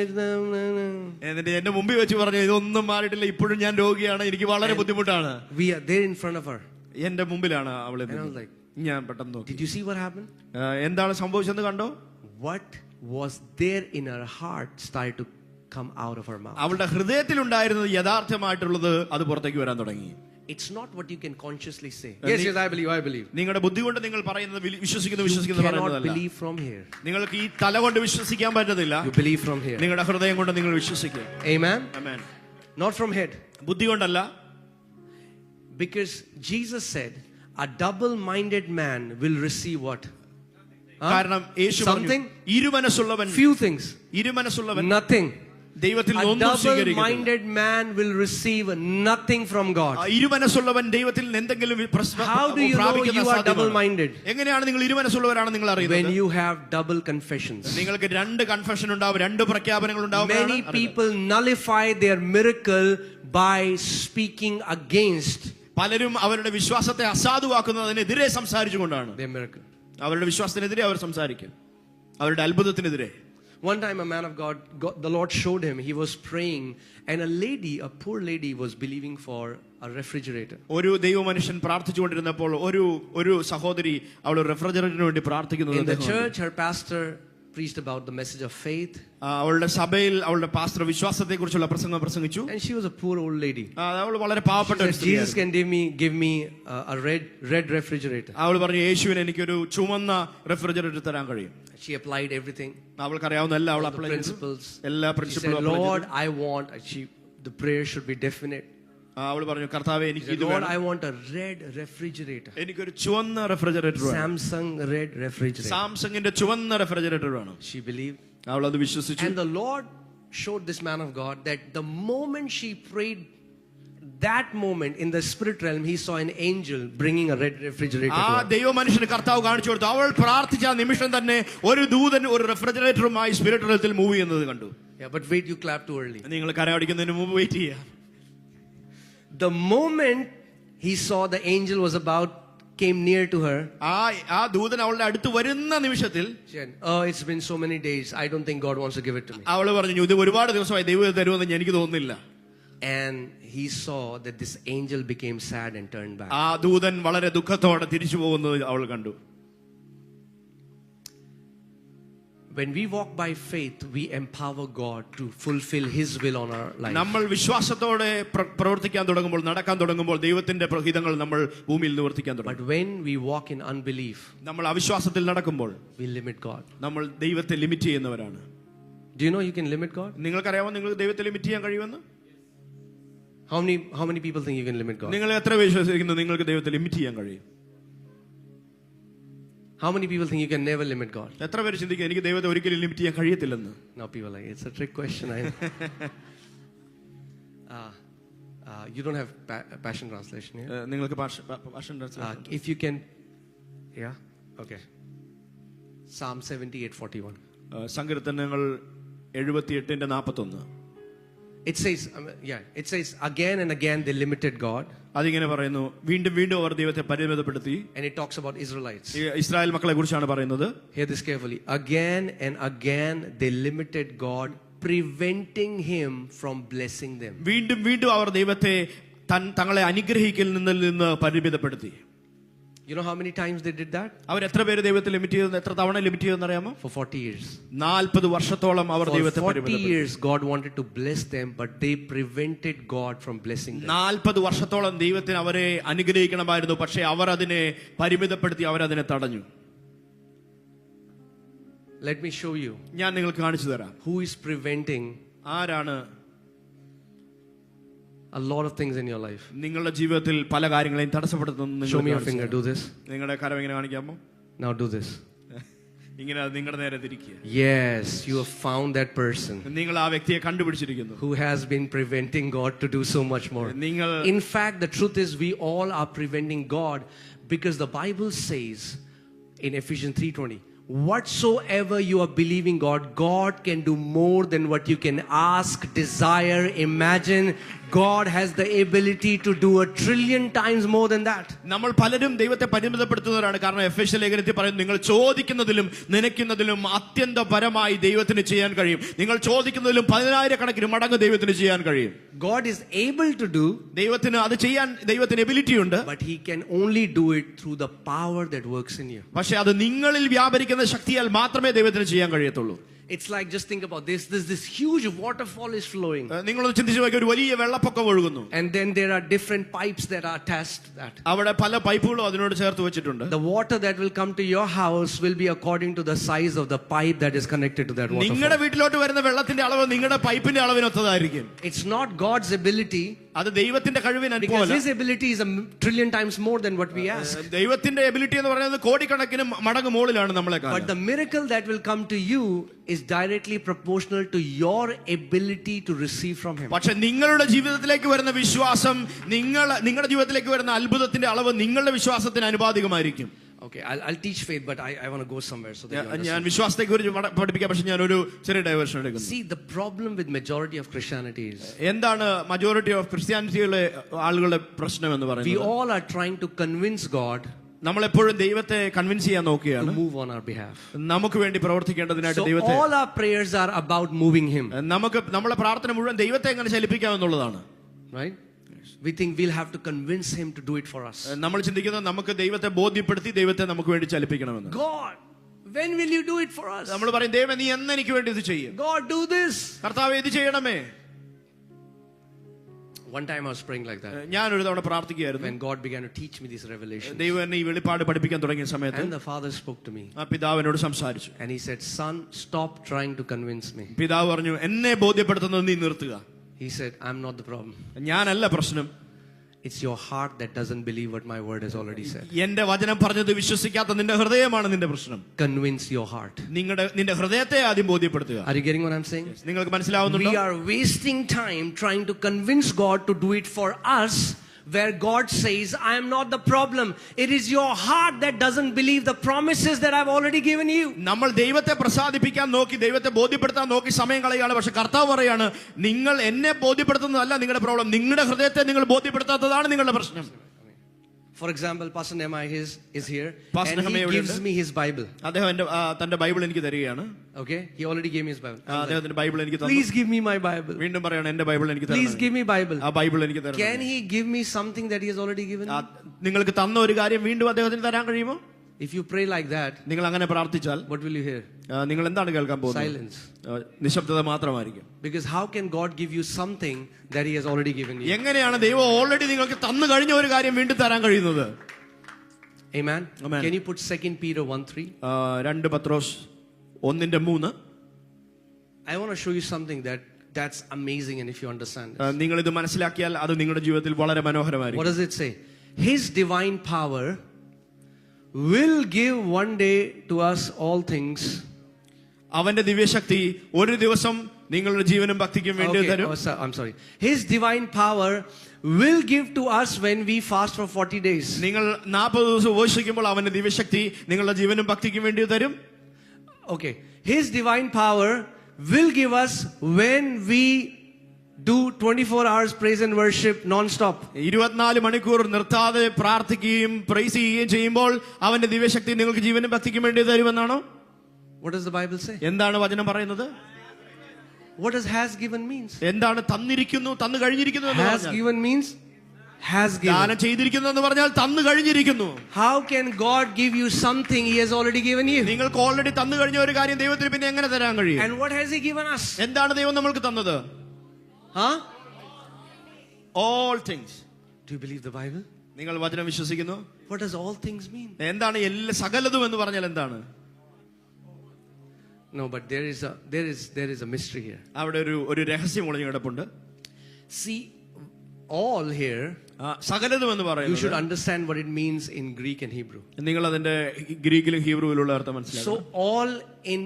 എന്നിട്ട് എന്റെ മുമ്പിൽ വെച്ച് പറഞ്ഞു ഇതൊന്നും മാറിയിട്ടില്ല, ഇപ്പോഴും ഞാൻ രോഗിയാണ്, എനിക്ക് വളരെ ബുദ്ധിമുട്ടാണ്. We are there in front of her. എന്റെ മുമ്പിലാണ് അവളെ. And I was like, ഞാൻ പെട്ടെന്ന് നോക്കി. did you see what happened? എന്താണ് സംഭവിച്ചെന്ന് കണ്ടോ? What was there in her heart started to come out of her mouth. അവളുടെ ഹൃദയത്തിൽ ഉണ്ടായിരുന്നത് യഥാർത്ഥമായിട്ടുള്ളത് അത് പുറത്തേക്ക് വരാൻ തുടങ്ങി. It's not what you can consciously say. Yes, I believe. നിങ്ങളുടെ ബുദ്ധി കൊണ്ട് നിങ്ങൾ പറയുന്നത് വിശ്വസിക്കുന്നു You cannot believe from here. നിങ്ങൾക്ക് ഈ തല കൊണ്ട് വിശ്വസിക്കാൻ പറ്റത്തില്ല. You believe from here. നിങ്ങളുടെ ഹൃദയം കൊണ്ട് നിങ്ങൾ വിശ്വസിക്കുക. Amen. Amen. Not from head. ബുദ്ധി കൊണ്ടല്ല. Because Jesus said, a double-minded man will receive what? കാരണം യേശു പറഞ്ഞു ഇരുമനസ്സുള്ളവൻ few things. ഇരുമനസ്സുള്ളവൻ Nothing. ദൈവത്തിൽ A double-minded man will receive nothing from God. ഇരുമനസ്സുള്ളവൻ ദൈവത്തിൽ എന്തെങ്കിലും How do you know you are double-minded? എങ്ങനെയാണ് നിങ്ങൾ ഇരുമനസ്സുള്ളവരാണെന്ന് നിങ്ങൾ അറിയുന്നത്? When you have double confessions. നിങ്ങൾക്ക് രണ്ട് കൺഫെഷൻ ഉണ്ടാവും, രണ്ട് പ്രഖ്യാപനങ്ങൾ ഉണ്ടാവും. Many people nullify their miracle by speaking against. പലരും അവരുടെ വിശ്വാസത്തെ അസാധുവാക്കുന്നതിനെതിരെ സംസാരിച്ചുകൊണ്ടാണ്. Their miracle. അവരുടെ വിശ്വാസത്തിനെതിരെ അവർ സംസാരിക്കും, അവരുടെ അത്ഭുതത്തിനെതിരെ. One time a man of God, the Lord showed him, he was praying and a poor lady was believing for a refrigerator. ഒരു ദൈവമനുഷ്യൻ പ്രാർത്ഥിച്ചുകൊണ്ടിരുന്നപ്പോൾ ഒരു സഹോദരി അവൾ റെഫ്രിജറേറ്ററിന് വേണ്ടി പ്രാർത്ഥിക്കുന്നത്. In the church her pastor preached about the message of faith. അവളുടെ സഭയിൽ അവളുടെ pastor വിശ്വാസത്തെക്കുറിച്ചുള്ള പ്രസംഗം പ്രസംഗിച്ചു. And she was a poor old lady. അവൾ വളരെ പാവപ്പെട്ട ഒരു സ്ത്രീയായിരുന്നു. Jesus can give me a red refrigerator. അവൾ പറഞ്ഞു യേശുവിന് എനിക്കൊരു ചുവന്ന റെഫ്രിജറേറ്റർ തരാൻ കഴിയും. She applied everything. അവൾക്കറിയാവുന്ന എല്ലാ അവൾ അപ്ലൈ ചെയ്തു. Principles. എല്ലാ പ്രിൻസിപ്പിളും അപ്ലൈ ചെയ്തു. Lord, I want the prayer should be definite. അവൾ പറഞ്ഞു കർത്താവേ എനിക്ക് ഇത് Lord, വേണം. I want a red refrigerator. എനിക്കൊരു ചുവന്ന റെഫ്രിജറേറ്റർ വേണം. Samsung red refrigerator. സാംസങ്ങിന്റെ ചുവന്ന റെഫ്രിജറേറ്റർ വേണം. She believed. അവൾ അത് വിശ്വസിച്ചു. And the Lord showed this man of God that the moment she prayed, that moment in the spirit realm he saw an angel bringing a red refrigerator. ആ ദൈവമനുഷ്യന് കർത്താവ് കാണിച്ചു കൊടുത്തു. അവൾ പ്രാർത്ഥിച്ച നിമിഷം തന്നെ ഒരു ദൂതൻ ഒരു റെഫ്രിജറേറ്ററുമായി സ്പിരിറ്റ് റെയിൽത്തിൽ മൂവ് ചെയ്യുന്നത് കണ്ടു. Yeah, but wait, you clap too early. നിങ്ങൾ കരയടിക്കുന്നതിന് മുമ്പ് വെയിറ്റ് ചെയ്യുക. The moment he saw the angel came near to her, ആ ദൂതൻ അവളുടെ അടുത്ത് വരുന്ന നിമിഷത്തിൽ she said, oh, it's been so many days, I don't think God wants to give it to me. അവൾ പറഞ്ഞു ഇത് ഒരുപാട് ദിവസമായി ദൈവം തരുമെന്ന് എനിക്ക് തോന്നുന്നില്ല. And he saw that this angel became sad and turned back. ആ ദൂതൻ വളരെ ദുഃഖത്തോടെ തിരിച്ചു പോകുന്നത് അവൾ കണ്ടു. When we walk by faith, we empower God to fulfill His will on our life. നമ്മൾ വിശ്വാസത്തോടെ പ്രവർത്തിക്കാൻ തുടങ്ങുമ്പോൾ, നടക്കാൻ തുടങ്ങുമ്പോൾ ദൈവത്തിന്റെ ഹിതങ്ങൾ നമ്മൾ ഭൂമിയിൽ നിവർത്തിക്കാൻ തുടങ്ങും. But when we walk in unbelief, നമ്മൾ അവിശ്വാസത്തിൽ നടക്കുമ്പോൾ we limit God. നമ്മൾ ദൈവത്തെ ലിമിറ്റ് ചെയ്യുന്നവരാണ്. Do you know you can limit God? നിങ്ങൾക്കറിയാമോ നിങ്ങൾക്ക് ദൈവത്തെ ലിമിറ്റ് ചെയ്യാൻ കഴിയുമെന്ന്? How many people think you can limit God? നിങ്ങൾ എത്ര വിശ്വസിക്കുന്നു നിങ്ങൾക്ക് ദൈവത്തെ ലിമിറ്റ് ചെയ്യാൻ കഴിയും? How many people think you can never limit God? എത്ര പേര് ചിന്തിക്കും എനിക്ക് ദൈവത്തെ ഒരിക്കലും ലിമിറ്റ് ചെയ്യാൻ കഴിയത്തില്ലെന്ന്? Now people are like, it's a trick question. You don't have Passion Translation here? നിങ്ങൾക്ക് Passion Translation. If you can, yeah, okay. Psalm 78:41. സങ്കീർത്തനങ്ങൾ 78:41. It says again and again they limited God. അതിങ്ങനെ പറയുന്നു, വീണ്ടും വീണ്ടും അവർ ദൈവത്തെ പരിമിതപ്പെടുത്തി. And it talks about Israelites. Israel മക്കളെ കുറിച്ചാണ് പറയുന്നത്. Hear this carefully. Again and again they limited God, preventing him from blessing them. വീണ്ടും വീണ്ടും അവർ ദൈവത്തെ തങ്ങളെ അനുഗ്രഹിക്കലിൽ നിന്ന് പരിമിതപ്പെടുത്തി. You know how many times they did that? അവർ എത്ര പേര് ദൈവത്തെ ലിമിറ്റ് ചെയ്തു, എത്ര തവണ ലിമിറ്റ് ചെയ്തെന്ന് അറിയാമോ? For 40 years. 40 വർഷത്തോളം അവർ ദൈവത്തെ പരിമിതപ്പെടുത്തി. 40 years God wanted to bless them, but they prevented God from blessing them. 40 വർഷത്തോളം ദൈവത്തിന് അവരെ അനുഗ്രഹിക്കണമായിരുന്നു, പക്ഷേ അവർ അതിനെ പരിമിതപ്പെടുത്തി, അവർ അതിനെ തടഞ്ഞു. Let me show you. ഞാൻ നിങ്ങൾക്ക് കാണിച്ചു തരാം. Who is preventing ആരാണ് a lot of things in your life? നിങ്ങളുടെ ജീവിതത്തിൽ പല കാര്യങ്ങളെയും തടസ്സപ്പെടുത്തുന്നു. Show me your finger. Do this. നിങ്ങളുടെ കരം ഇങ്ങനെ കാണിക്കാമോ? Now do this. ഇങ്ങനെ നിങ്ങളുടെ നേരെ തിരിക്കുക. Yes, you have found that person. നിങ്ങൾ ആ വ്യക്തിയെ കണ്ടുപിടിച്ചിരിക്കുന്നു. Who has been preventing God to do so much more. In fact, the truth is we all are preventing God, because the Bible says in Ephesians 3:20, whatsoever you are believing God can do more than what you can ask, desire, imagine. God has the ability to do 1,000,000,000 times more than that. നമ്മൾ പലരും ദൈവത്തെ പരിമിതപ്പെടുത്തുന്നവരാണ്. കാരണം എഫെസ്യ ലേഖനത്തിൽ പറയുന്നു, നിങ്ങൾ ചോദിക്കുന്നതിലും നനയ്ക്കുന്നതിലും അത്യന്തപരമായി ദൈവത്തിന് ചെയ്യാൻ കഴിയും. നിങ്ങൾ ചോദിക്കുന്നതിലും 10,000 മടങ്ങ് ദൈവത്തിന് ചെയ്യാൻ കഴിയും. God is able to do, ദൈവത്തിന് അത് ചെയ്യാൻ ദൈവത്തിന് എബിലിറ്റി ഉണ്ട്. but he can only do it through the power that works in you. പക്ഷെ അത് നിങ്ങളിൽ വ്യാപരിക്കുന്ന ശക്തിയാൽ മാത്രമേ ദൈവത്തിന് ചെയ്യാൻ കഴിയത്തുള്ളൂ. It's like, just think about this huge waterfall is flowing, നിങ്ങളൊന്ന് ചിന്തിച്ചു നോക്കിയാൽ ഒരു വലിയ വെള്ളപ്പൊക്കം ഒഴുകുന്നു. and then there are different pipes that are attached to that. അവിടെ പല പൈപ്പുകളും അതിനോട് ചേർത്ത് വെച്ചിട്ടുണ്ട്. The water that will come to your house will be according to the size of the pipe that is connected to that waterfall. നിങ്ങളുടെ വീട്ടിലോട്ട് വരുന്ന വെള്ളത്തിന്റെ അളവ് നിങ്ങളുടെ പൈപ്പിന്റെ അളവിനൊത്തതായിരിക്കും. It's not God's ability, അത് ദൈവത്തിന്റെ കഴിവിന് because അനുഭവമല്ല. his ability is 1,000,000,000 times more than what we ask. ദൈവത്തിന്റെ എബിലിറ്റി എന്ന് പറയുന്നത് കോടിക്കണക്കിന് മടങ്ങ് മുകളിലാണ് നമ്മളെ But കാണുന്നത്. the miracle that will come to you is directly proportional to your ability to receive from him. പക്ഷെ നിങ്ങളുടെ ജീവിതത്തിലേക്ക് വരുന്ന വിശ്വാസം, നിങ്ങളുടെ ജീവിതത്തിലേക്ക് വരുന്ന അത്ഭുതത്തിന്റെ അളവ് നിങ്ങളുടെ വിശ്വാസത്തിന് അനുപാതികമായിരിക്കും. Okay, I'll teach faith, but I want to go somewhere so that you ഞാൻ understand. വിശ്വാസത്തെ കുറിച്ച് പഠിപ്പിക്കാം. പക്ഷെ ഞാൻ ഒരു ചെറിയ ഡൈവേർഷൻ എടുക്കുന്നു. See, the problem with majority of Christianity is എന്താണ് മജോറിറ്റി ഓഫ് ക്രിസ്ത്യാനിറ്റിയിലെ ആളുകളുടെ പ്രശ്നം എന്ന് we പറയുന്നത്? all are trying to convince God നമ്മളെപ്പോഴും ദൈവത്തെ കൺവിൻസ് ചെയ്യാൻ to നോക്കുകയാണ്, move on our behalf. നമുക്ക് വേണ്ടി പ്രവർത്തിക്കേണ്ടതിനായിട്ട് So ദൈവത്തെ. all our prayers are about moving him, നമ്മളെ പ്രാർത്ഥന മുഴുവൻ ദൈവത്തെ എങ്ങനെ ചലിപ്പിക്കാം എന്നുള്ളതാണ്. right? We think we'll have to convince him to do it for us. നമ്മൾ ചിന്തിക്കുന്നത് നമുക്ക് ദൈവത്തെ ബോധ്യപ്പെടുത്തി ദൈവത്തെ നമുക്ക് വേണ്ടി ചലിപ്പിക്കണമെന്ന്. God, when will you do it for us? നമ്മൾ പറയും, ദൈവം നീ എന്ന് എനിക്ക് വേണ്ടി ഇത് ചെയ്യും. God, do this. കർത്താവേ ഇത് ചെയ്യണമേ. One time I was praying like that, ഞാൻ ഒരു തവണ പ്രാർത്ഥിക്കുകയായിരുന്നു. when God began to teach me these revelations, ദൈവം എന്നെ ഈ വെളിപ്പാട് പഠിപ്പിക്കാൻ തുടങ്ങിയ സമയത്ത് and the Father spoke to me, ആ പിതാവിനോട് സംസാരിച്ചു. and he said, son, stop trying to convince me. പിതാവ് പറഞ്ഞു, എന്നെ ബോധ്യപ്പെടുത്തുന്നത് നീ നിർത്തുക. He said, I'm not the problem. ഞാനല്ല പ്രശ്നം, It's your heart that doesn't believe what my word has already said. എന്റെ വചനം പറഞ്ഞത് വിശ്വസിക്കാത്ത നിന്റെ ഹൃദയമാണ് നിന്റെ പ്രശ്നം. Convince your heart. നിന്റെ ഹൃദയത്തെ ആദ്യം ബോധ്യപ്പെടുത്തുക. Are you getting what I'm saying? നിങ്ങൾക്ക് മനസ്സിലാവുന്നുണ്ടോ? We are wasting time trying to convince God to do it for us, where God says, I am not the problem. It is your heart that doesn't believe the promises that I've already given you. നമ്മൾ ദൈവത്തെ പ്രസാദിപ്പിക്കാൻ നോക്കി, ദൈവത്തെ ബോധ്യപ്പെടുത്താൻ നോക്കി സമയം കളയാണ്. പക്ഷെ കർത്താവ് പറയാണ്, നിങ്ങൾ എന്നെ ബോധ്യപ്പെടുത്തുന്നതല്ല നിങ്ങളുടെ പ്രോബ്ലം, നിങ്ങളുടെ ഹൃദയത്തെ നിങ്ങൾ ബോധ്യപ്പെടുത്താത്തതാണ് നിങ്ങളുടെ പ്രശ്നം. For example, Pastor Nehemiah is here, Pastor and he Nehemiah gives me his Bible. അദ്ദേഹം തന്റെ ബൈബിൾ എനിക്ക് തരികയാണ്. Okay, he already gave me his Bible. അദ്ദേഹത്തിന്റെ ബൈബിൾ എനിക്ക് തന്നു. Please give me my Bible. വീണ്ടും പറയാണ്, എന്റെ ബൈബിൾ എനിക്ക് തരണം. Please give me Bible. ആ ബൈബിൾ എനിക്ക് തരണം. Can he give me something that he has already given me? നിങ്ങൾക്ക് തന്ന ഒരു കാര്യം വീണ്ടും അദ്ദേഹത്തിന് തരാൻ കഴിയുമോ? If you pray like that, നിങ്ങൾ അങ്ങനെ പ്രാർത്ഥിച്ചാൽ what will you hear? നിങ്ങൾ എന്താണ് കേൾക്കാൻ പോകുന്നത്? Silence. നിശബ്ദത മാത്രമായിരിക്കും. Because how can God give you something that he has already given you? എങ്ങനെയാണ് ദൈവം ഓൾറെഡി നിങ്ങൾക്ക് തന്നു കഴിഞ്ഞ ഒരു കാര്യം വീണ്ടും തരാൻ കഴിയുന്നത്? Amen. Amen. Can you put 2 Peter 1:3? 2 Pathros 1:3. I want to show you something that's amazing, and if you understand this. നിങ്ങൾ ഇത് മനസ്സിലാക്കിയാൽ അത് നിങ്ങളുടെ ജീവിതത്തിൽ വളരെ What മനോഹരമായിരിക്കും. does it say? His divine power will give one day to us all things. അവന്റെ ദിവ്യശക്തി ഒരു ദിവസം നിങ്ങളുടെ ജീവനും ഭക്തിക്കും വേണ്ടി Okay, തരും. I'm sorry. His divine power will give to us when we fast for 40 days. നിങ്ങൾ 40 ദിവസം ഉപവസിക്കുമ്പോൾ അവന്റെ ദിവ്യശക്തി നിങ്ങളുടെ ജീവനും ഭക്തിക്കും വേണ്ടി തരും. Okay. His divine power will give us when we do 24 hours praise and worship non-stop. 24 മണിക്കൂർ നിർത്താതെ പ്രാർത്ഥിക്കുകയും പ്രൈസ് ചെയ്യുകയും ചെയ്യുമ്പോൾ അവന്റെ ദിവ്യശക്തി നിങ്ങൾക്ക് ജീവനും ഭക്തിക്കും വേണ്ടി തരുമെന്നാണോ? What does the Bible say? എന്താണ് വചനം പറയുന്നത്? What does has given means? എന്താണ് തന്നിരിക്കുന്നു, തന്നു കഴിഞ്ഞിരിക്കുന്നു എന്ന് Has പറഞ്ഞാൽ? given means has given. ദാനം ചെയ്തിരിക്കുന്നു എന്ന് പറഞ്ഞാൽ തന്നു കഴിഞ്ഞിരിക്കുന്നു. How can God give you something he has already given you? നിങ്ങൾക്ക് ഓൾറെഡി തന്നു കഴിഞ്ഞ ഒരു കാര്യം ദൈവത്തിന് പിന്നെ എങ്ങനെ തരാൻ കഴിയും? And what has he given us? എന്താണ് ദൈവം നമ്മൾക്ക് തന്നത്? Huh? All things. Do you believe the Bible? നിങ്ങൾ വചനം വിശ്വസിക്കുന്നു? What does all things mean? എന്താണ് എല്ലാ സകലതും എന്ന് പറഞ്ഞാൽ എന്താണ്? No, but there is a mystery here. അവിടെ ഒരു രഹസ്യം ഒളിഞ്ഞു കിടപ്പുണ്ട്. See, all here, സകലതും എന്ന് you should പറയുന്നത് understand what it means in Greek and Hebrew. നിങ്ങൾ അതിന്റെ ഗ്രീക്കിലും ഹീബ്രുവിലുള്ള അർത്ഥം മനസ്സിലാക്കണം. So all in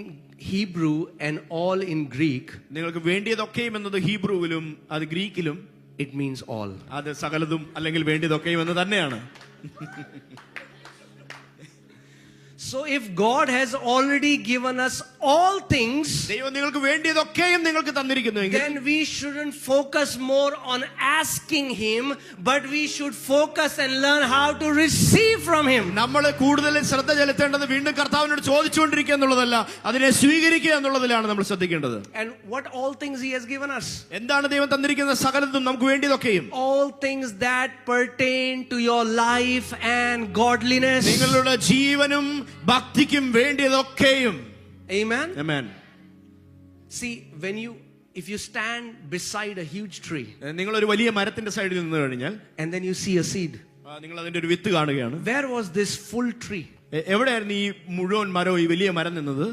Hebrew and all in Greek, നിങ്ങൾക്ക് വേണ്ടിയതൊക്കെയും എന്നത് ഹീബ്രുവിലും അത് ഗ്രീക്കിലും it means all. അത് സകലതും അല്ലെങ്കിൽ വേണ്ടിയതൊക്കെയും എന്ന് തന്നെയാണ്. So if God has already given us all things, ദൈവം നിങ്ങൾക്ക് വേണ്ടിയതൊക്കെയും നിങ്ങൾക്ക് തന്നിരിക്കുന്നുവെങ്കിൽ then we shouldn't focus more on asking Him, but we should focus and learn how to receive from Him. നമ്മൾ കൂടുതൽ ശ്രദ്ധ ചെലുത്തേണ്ടത് വീണ്ടും കർത്താവിനോട് ചോദിച്ചുകൊണ്ടിരിക്കുക എന്നുള്ളതല്ല, അതിനെ സ്വീകരിക്കുക എന്നുള്ളതിലാണ് നമ്മൾ ശ്രദ്ധിക്കേണ്ടത്. And what all things He has given us? എന്താണ് ദൈവം തന്നിരിക്കുന്ന സകലതും നമുക്ക് വേണ്ടിയതൊക്കെയും? All things that pertain to your life and godliness. നിങ്ങളുടെ ജീവനും ഭക്തിക്കും വേണ്ടിയതൊക്കെയും. Amen. Amen. See, if you stand beside a huge tree നിങ്ങൾ ഒരു വലിയ മരത്തിന്റെ സൈഡിൽ നിന്ന് കഴിഞ്ഞാൽ and then you see a seed, നിങ്ങൾ അതിന്റെ ഒരു വിത്ത് കാണുകയാണ്. where was this full tree? എവിടെയായിരുന്നു ഈ മുഴുവൻ മരവും, ഈ വലിയ മരം നിന്നത്?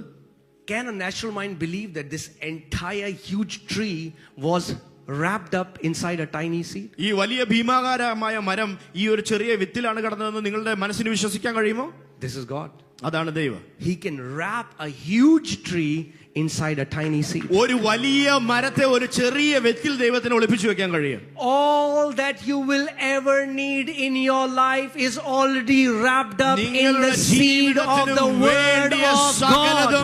Can a natural mind believe that this entire huge tree was wrapped up inside a tiny seed? ഈ വലിയ ഭീമാകാരമായ മരം ഈ ഒരു ചെറിയ വിത്തിലാണ് കിടന്നതെന്ന് നിങ്ങളുടെ മനസ്സിന് വിശ്വസിക്കാൻ കഴിയുമോ? This is God. അതാണ് ദൈവം. He can wrap a huge tree inside a tiny seed. ഒരു വലിയ മരത്തെ ഒരു ചെറിയ വിത്തിൽ ദൈവത്തിന് ഒളിപ്പിച്ചു വെക്കാൻ കഴിയും. All that you will ever need in your life is already wrapped up in the seed of the word of God.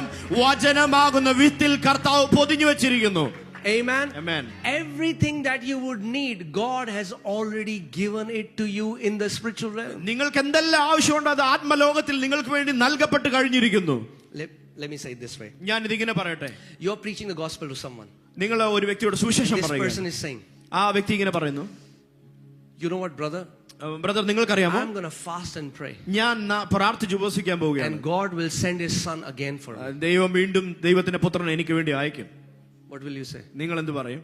വചനമാകുന്ന വിത്തിൽ കർത്താവ് പൊതിഞ്ഞു വെച്ചിരിക്കുന്നു. Amen. Amen. Everything that you would need, God has already given it to you in the spiritual realm. നിങ്ങൾക്ക് എന്തെല്ലാം ആവശ്യമുണ്ടോ അത് ആത്മലോകത്തിൽ നിങ്ങൾക്ക് വേണ്ടി നൽകപ്പെട്ട് കഴിഞ്ഞിരിക്കുന്നു. Let me say it this way. ഞാൻ ഇതിങ്ങനെ പറയട്ടെ. You're preaching the gospel to someone. നിങ്ങൾ ഒരു വ്യക്തിയോട് സുവിശേഷം This പറയുക. person is saying, ആ വ്യക്തി ഇങ്ങനെ പറയുന്നു, you know what, brother? Brother, നിങ്ങൾക്കറിയാമോ, I'm going to fast and pray. ഞാൻ പ്രാർത്ഥിച്ച് ഉപവസിക്കാൻ പോവുകയാണ്. And God will send His Son again for me. ദൈവം വീണ്ടും ദൈവത്തിന്റെ പുത്രനെ എനിക്ക് വേണ്ടി അയക്കും. What will you say? നിങ്ങൾ എന്ത് പറയും?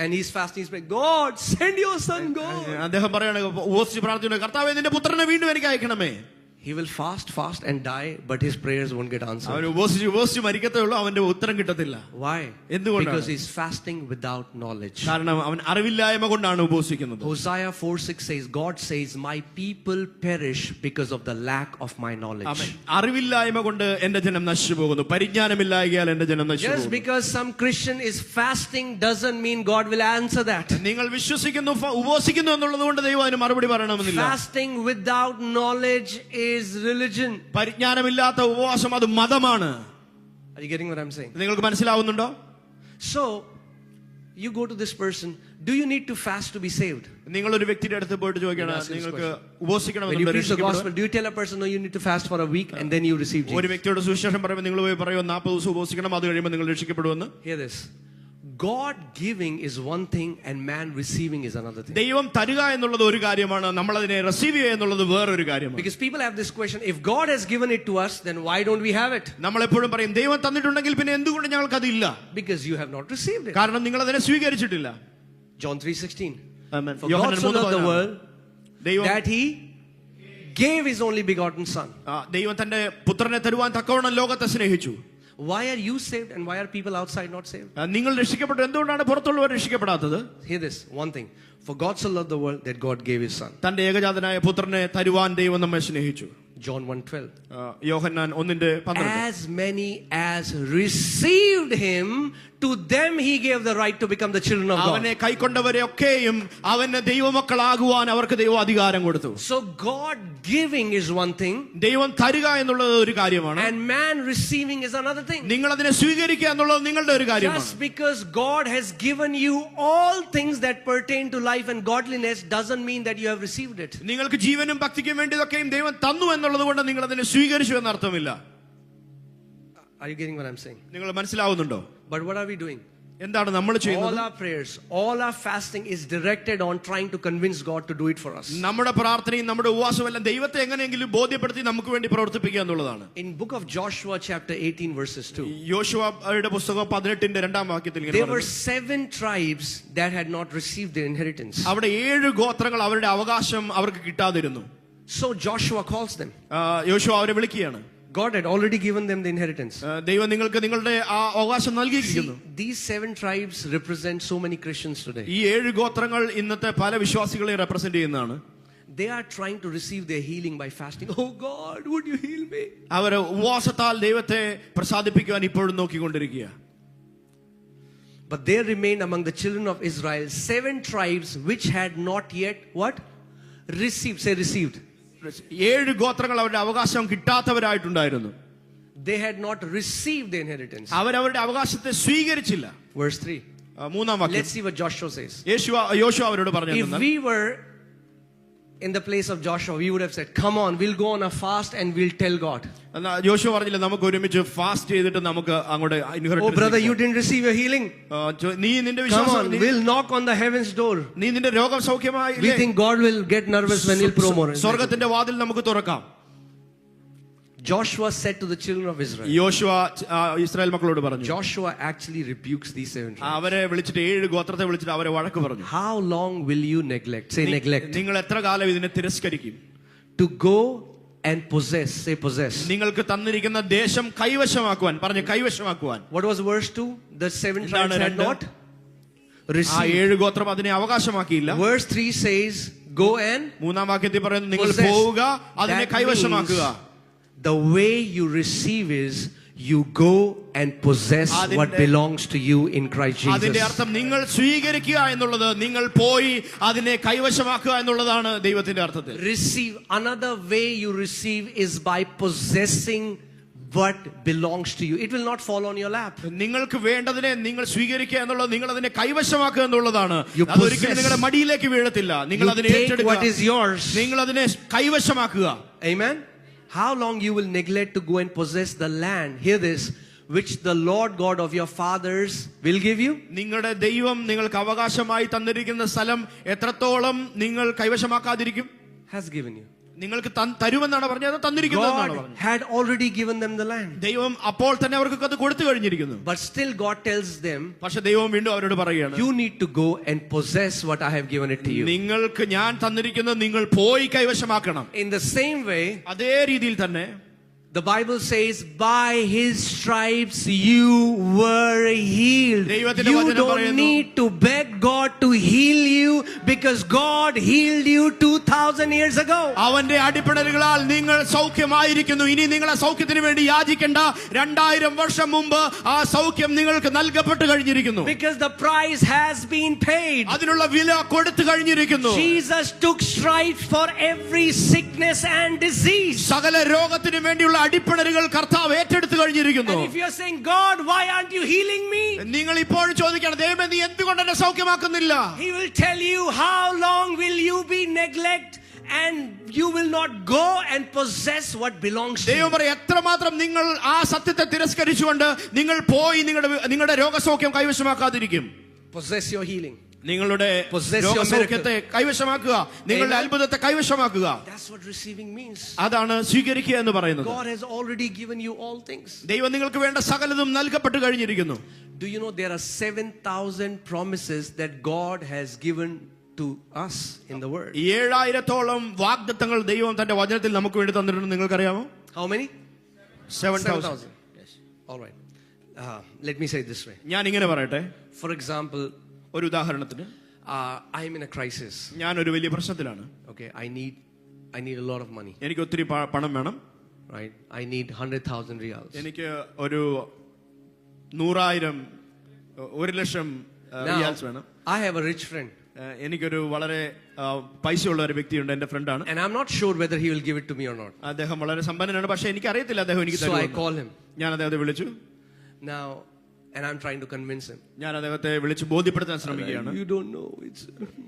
And he's fasting, he's praying, God, send your Son, God. അദ്ദേഹം പറയാണ്, ഉപവസിച്ച് പ്രാർത്ഥിക്കുന്നു, കർത്താവേ നിന്റെ പുത്രനെ വീണ്ടും എനിക്ക് അയക്കണമേ. He will fast and die, but his prayers won't get answered. അവൻ ഉപവസിച്ച് മരിക്കത്തേ ഉള്ളൂ, അവന്റെ ഉത്തരം കിട്ടത്തില്ല. Why? എന്തുകൊണ്ടാണ്? Because he's fasting without knowledge. കാരണം അവൻ അറിവില്ലായ്മ കൊണ്ടാണ് ഉപവസിക്കുന്നത്. Hosea 4:6 says, God says, my people perish because of the lack of my knowledge. അറിവില്ലായ്മ കൊണ്ട് എന്റെ ജനം നശിച്ചു പോകുന്നു, പരിജ്ഞാനമില്ലായ്കയാൽ എന്റെ ജനം നശിച്ചു പോകുന്നു. Just because some Christian is fasting doesn't mean God will answer that. നിങ്ങൾ വിശ്വസിക്കുന്നു, ഉപവസിക്കുന്നു എന്നുള്ളത് കൊണ്ട് ദൈവം അതിന് മറുപടി പറയണമെന്നില്ല. Fasting without knowledge is religion. പരിജ്ഞാനമില്ലാത്ത ഉപവാസം അത് മതമാണ്. Are you getting what I'm saying? നിങ്ങൾക്ക് മനസ്സിലാവുന്നുണ്ടോ? So you go to this person, do you need to fast to be saved? നിങ്ങൾ ഒരു വ്യക്തിയുടെ അടുത്ത് പോയിട്ട് ചോദിക്കണം, നിങ്ങൾക്ക് ഉപവസിക്കണം when you preach the gospel, do you tell a person, no, you need to fast for a week and then you receive Jesus? ഒരു വ്യക്തിയോട് സുവിശേഷം പറയുമ്പോൾ നിങ്ങൾ പോയി പറയുമോ 40 ദിവസം ഉപവസിക്കണം, അത് കഴിയുമ്പോൾ നിങ്ങൾ രക്ഷിക്കപ്പെടുമെന്ന്? Hear this. God giving is one thing and man receiving is another thing. ദൈവം തരുക എന്നുള്ളത് ഒരു കാര്യമാണ്, നമ്മൾ അതിനെ റിസീവ് ചെയ്യുക എന്നുള്ളത് വേറൊരു കാര്യമാണ്. Because people have this question, if God has given it to us, then why don't we have it? നമ്മൾ എപ്പോഴും പറയും, ദൈവം തന്നിട്ടുണ്ടെങ്കിൽ പിന്നെ എന്തുകൊണ്ട് ഞങ്ങൾക്ക് അതില്ല? Because you have not received it. കാരണം നിങ്ങൾ അതിനെ സ്വീകരിച്ചിട്ടില്ല. John 3:16. Amen. For God so loved the world that He gave His only begotten Son. ദൈവം തന്റെ പുത്രനെ തരുവാൻ തക്കവണ്ണം ലോകത്തെ സ്നേഹിച്ചു. Why are you saved and why are people outside not saved? നിങ്ങൾ രക്ഷിക്കപ്പെട്ടു, എന്തുകൊണ്ടാണ് പുറത്തുള്ളവർ രക്ഷിക്കപ്പെടാത്തത്? Hear this, one thing. For God so loved the world that God gave His Son. തന്റെ ഏകജാതനായ പുത്രനെ തരുവാൻ ദൈവം നമ്മെ സ്നേഹിച്ചു. John 1:12. Yohannan 1:12. As many as received Him, to them He gave the right to become the children of God. അവനെ കൈക്കൊണ്ടവരെ ഒക്കെയും അവനെ ദൈവമക്കളാകുവാൻ അവർക്ക് ദൈവം അധികാരം കൊടുത്തു. So God giving is one thing, ദൈവം തരുക എന്നുള്ളത് ഒരു കാര്യമാണ്, and man receiving is another thing. നിങ്ങൾ അതിനെ സ്വീകരിക്കുക എന്നുള്ളത് നിങ്ങളുടെ ഒരു കാര്യമാണ്. Just because God has given you all things that pertain to life and godliness doesn't mean that you have received it. നിങ്ങൾക്ക് ജീവനും ഭക്തിക്കും വേണ്ടിയതൊക്കെയും ദൈവം തന്നു എന്നുള്ളത് കൊണ്ട് നിങ്ങൾ അതിനെ സ്വീകരിച്ചു എന്നർത്ഥമില്ല. Are you getting what I'm saying? നിങ്ങൾ മനസ്സിലാവുന്നുണ്ടോ? But what are we doing? എന്താണ് നമ്മൾ ചെയ്യുന്നത്? All our prayers, all our fasting is directed on trying to convince God to do it for us. നമ്മുടെ പ്രാർത്ഥനയും നമ്മുടെ ഉപവാസവും എല്ലാം ദൈവത്തെ എങ്ങനെയെങ്കിലും ബോധ്യപ്പെടുത്തി നമുക്ക് വേണ്ടി പ്രവർത്തിപ്പിക്കുക എന്നുള്ളതാണ്. In book of Joshua chapter 18 verses 2. യോശുവയുടെ പുസ്തകം 18:2 വാക്യത്തിൽ ഇങ്ങനെ There were പറയുന്നു, 7 tribes that had not received their inheritance. അവിടെ 7 ഗോത്രങ്ങൾ അവരുടെ അവകാശം അവർക്ക് കിട്ടാതിരുന്നു. So Joshua calls them. യോശുവ അവരെ വിളിക്കുകയാണ്. God had already given them the inheritance. ദൈവം നിങ്ങൾക്ക് നിങ്ങളുടെ ആ അവകാശം നൽകിയിരിക്കുന്നു. These 7 tribes represent so many Christians today. ഈ 7 ഗോത്രങ്ങൾ ഇന്നത്തെ പല വിശ്വാസികളെ റെപ്രസെന്റ് ചെയ്യുന്നതാണ്. They are trying to receive their healing by fasting. Oh God, would you heal me? അവർ ഉപവാസത്താൽ ദൈവത്തെ പ്രസാദിപ്പിക്കുവാൻ ഇപ്പോഴും നോക്കിക്കൊണ്ടിരിക്കുക. But there remained among the children of Israel 7 tribes which had not yet what? Received. Say received. 7 ഗോത്രങ്ങൾ അവരുടെ അവകാശം കിട്ടാത്തവരായിട്ടുണ്ടായിരുന്നു. they had not received the inheritance. അവരവരുടെ അവകാശത്തെ സ്വീകരിച്ചില്ല. Verse 3. മൂന്നാം വാക്യം. Let's see what Joshua says. യോശുവ അവരോട് പറഞ്ഞു, If we were in the place of Joshua, we would have said, come on, we'll go on a fast and we'll tell God. യോശുവ പറഞ്ഞില്ല, നമുക്ക് ഒരുമിച്ച് ഫാസ്റ്റ് ചെയ്തിട്ട് നമുക്ക് അങ്ങോട്ട് Oh brother, you didn't receive your healing. നീ നിന്റെ Come വിശ്വാസം, on, we'll knock on the heaven's door. നീ നിന്റെ രോഗം സൗഖ്യമായി, We think God will get nervous when he'll pray more. സ്വർഗത്തിന്റെ വാതിൽ നമുക്ക് തുറക്കാം. Joshua said to the children of Israel. യോശുവ ഇസ്രായേൽ മക്കളോട് പറഞ്ഞു. Joshua actually rebukes these 7 tribes. അവരെ വിളിച്ചിട്ട് 7 ഗോത്രത്തെ വിളിച്ചിട്ട് അവരെ വഴക്ക് പറഞ്ഞു. How long will you neglect? Say neglect. നിങ്ങൾ എത്ര കാലം ഇതിനെ തിരസ്കരിക്കും? To go and possess. Say possess. നിങ്ങൾക്ക് തന്നിരിക്കുന്ന ദേശം കൈവശമാക്കുവാൻ. പറഞ്ഞു കൈവശമാക്കുവാൻ. What was verse 2? The 7 tribes had not received. 7 ഗോത്രം അതിനെ അവകാശമാക്കിയില്ല. Verse 3 says, go and മൂന്നാം വാക്യത്തിൽ പറയുന്നു, നിങ്ങൾ possess. പോവുക, അതിനെ That കൈവശമാക്കുക. means the way you receive is you go and possess what belongs to you in Christ Jesus. അതിന്റെ അർത്ഥം നിങ്ങൾ സ്വീകരിക്കുക എന്നുള്ളത്, നിങ്ങൾ പോയി അതിനെ കൈവശമാക്കുക എന്നുള്ളതാണ് ദൈവത്തിന്റെ അർത്ഥത്തിൽ. Receive. Another way you receive is by possessing what belongs to you. It will not fall on your lap. നിങ്ങൾക്ക് വേണ്ടതിനെ നിങ്ങൾ സ്വീകരിക്കുക എന്നുള്ളത്, നിങ്ങൾ അതിനെ കൈവശമാക്കുക എന്നുള്ളതാണ്. You അതൊരിക്കലും നിങ്ങളുടെ മടിയിലേക്ക് വീഴത്തില്ല. നിങ്ങൾ You അതിനെ take ഏറ്റെടുക്കുക. what is yours. നിങ്ങൾ അതിനെ കൈവശമാക്കുക. Amen. How long you will neglect to go and possess the land, hear this, which the Lord God of your fathers will give you? നിങ്ങളുടെ ദൈവം നിങ്ങൾക്ക് അവകാശമായി തന്നിരിക്കുന്ന സ്ഥലം എത്രത്തോളം നിങ്ങൾ കൈവശമാക്കാതിരിക്കും? Has given you. നിങ്ങൾക്ക് തരുമെന്നാണ് പറഞ്ഞത്, തന്നിരിക്കുന്നതെന്നാണ് God പറഞ്ഞത്. had already given them the land. ദൈവം അപ്പോൾ തന്നെ അവർക്ക് അത് കൊടുത്തു കഴിഞ്ഞിരിക്കുന്നു. But still God tells them, പക്ഷെ ദൈവം വീണ്ടും അവരോട് പറയുകയാണ്, you need to go and possess what I have given it to you. നിങ്ങൾക്ക് ഞാൻ തന്നിരിക്കുന്നത് നിങ്ങൾ പോയി കൈവശമാക്കണം. In the same way, അതേ രീതിയിൽ തന്നെ the Bible says, by his stripes you were healed. You don't need to beg God to heal you because God healed you 2000 years ago. അവന്റെ അടിപ്പിണരുകളാൽ നിങ്ങൾ സൗഖ്യമായിരിക്കുന്നു. ഇനി നിങ്ങൾ ആ സൗഖ്യത്തിന് വേണ്ടി യാചിക്കേണ്ട. 2000 വർഷം മുമ്പ് ആ സൗഖ്യം നിങ്ങൾക്ക് നൽകപ്പെട്ട് കഴിഞ്ഞിരിക്കുന്നു. Because the price has been paid. അതിനുള്ള വില കൊടുത്തു കഴിഞ്ഞിരിക്കുന്നു. Jesus took stripes for every sickness and disease. സകല രോഗത്തിനു വേണ്ടിയുള്ള അടിപ്പിണരുകൾ കർത്താവ് ഏറ്റെടുത്തു കഴിഞ്ഞിരിക്കുന്നു. And if you are saying, God, why aren't you healing me? നിങ്ങൾ ഇപ്പോഴും ചോദിക്കണം, ദൈവമേ നീ എന്തുകൊണ്ട് എന്നെ സൗഖ്യമാക്കുന്നില്ല? He will tell you, how long will you be neglect and you will not go and possess what belongs to you. ദൈവം പറയും, എത്രമാത്രം നിങ്ങൾ ആ സത്യത്തെ തിരസ്കരിച്ചുകൊണ്ട് നിങ്ങൾ പോയി നിങ്ങളുടെ രോഗസൗഖ്യം കൈവശമാക്കാതിരിക്കും. Possess your healing. നിങ്ങളുടെ രോഗസൗഖ്യത്തെ കൈവശമാക്കുക, നിങ്ങളുടെ അത്ഭുതത്തെ കൈവശമാക്കുക. That's what receiving means. അതാണ് സ്വീകരിക്കുക എന്ന് പറയുന്നത്. God has already given you all things. ദൈവം നിങ്ങൾക്ക് വേണ്ട സകലതും നൽകപ്പെട്ട് കഴിഞ്ഞിരിക്കുന്നു. Do you know there are 7,000 promises that God has given to us in the word? 7000-ഓളം വാഗ്ദത്തങ്ങൾ ദൈവം തന്റെ വചനത്തിൽ നമുക്ക് വേണ്ടി തന്നിട്ടുണ്ട്. നിങ്ങൾക്കറിയാമോ? How many? 7,000. Yes. All right. Let me say it this way. ഞാൻ ഇങ്ങനെ പറയട്ടെ. For example, ഒരു ഉദാഹരണത്തിന്, I am in a crisis. ഞാൻ ഒരു വലിയ പ്രശ്നത്തിലാണ്. Okay, I need a lot of money. എനിക്ക് ഒത്തിരി പണം വേണം. Right? I need 100,000 riyals. എനിക്ക് ഒരു 100,000 1,00,000 റിയാൽസ് വേണം. I have a rich friend. എനിക്കൊരു വളരെ പൈസയുള്ള ഒരു വ്യക്തിയുണ്ട്, എന്റെ ഫ്രണ്ടാണ്. And I'm not sure whether he will give it to me or not. അദ്ദേഹം വളരെ സമ്പന്നനാണ്, പക്ഷെ എനിക്ക് അറിയത്തില്ല അദ്ദേഹം എനിക്ക് So I തരുമോ. call him. ഞാൻ അദ്ദേഹത്തെ വിളിച്ചു. Now, and I'm trying to convince him. ഞാൻ അദ്ദേഹത്തെ വിളിച്ച് ബോധ്യപ്പെടുത്താൻ ശ്രമിക്കുകയാണ്. You don't know, it's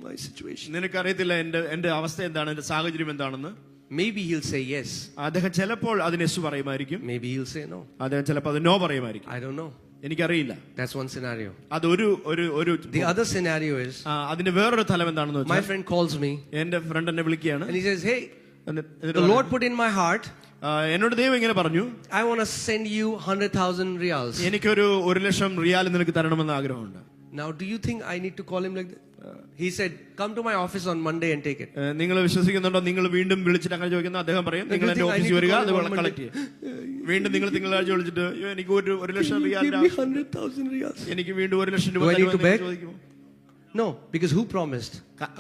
my situation. നിനക്കറിയത്തില്ല എന്റെ അവസ്ഥ എന്താണ്, എന്റെ സാഹചര്യം എന്താണെന്ന്. Maybe he'll say yes. അദ്ദേഹം ചിലപ്പോൾ അതിന് yes പറയുമായിരിക്കും. Maybe he'll say no. അദ്ദേഹം ചിലപ്പോൾ അത് നോ പറയുമായിരിക്കും. I don't know. എനിക്കറിയില്ല. That's one scenario. അതൊരു The other scenario is, അതിന്റെ വേറൊരു തലം എന്താണെന്ന് my വെച്ചാൽ, friend calls me എന്റെ ഫ്രണ്ട് എന്നെ വിളിക്കുകയാണ്. and he says, hey, the Lord put in my heart, എന്നോട് ദൈവം ഇങ്ങനെ പറഞ്ഞു, I want to send you 100,000 riyals. എനിക്കൊരു 1,00,000 റിയാൽ നിനക്ക് തരണമെന്ന് ആഗ്രഹമുണ്ട്. Now, do you think I need to call him like that? He said, come to my office on Monday and take it. നിങ്ങൾ വിശ്വസിക്കുന്നുണ്ടോ? നിങ്ങൾ വീണ്ടും വിളിച്ചിട്ട് അങ്ങനെ ചോദിക്കുന്നു. അദ്ദേഹം പറയും, നിങ്ങൾ എന്റെ ഓഫീസിൽ വരിക, അത് കളക്ട് ചെയ്യുക. വീണ്ടും നിങ്ങൾ തിങ്കളാഴ്ച വിളിച്ചിട്ട്, എനിക്ക് 1,00,000 റിയാൽ, 100,000 riyals. എനിക്ക് വീണ്ടും 1,00,000 രൂപ ചോദിക്കുമോ? No, because who promised?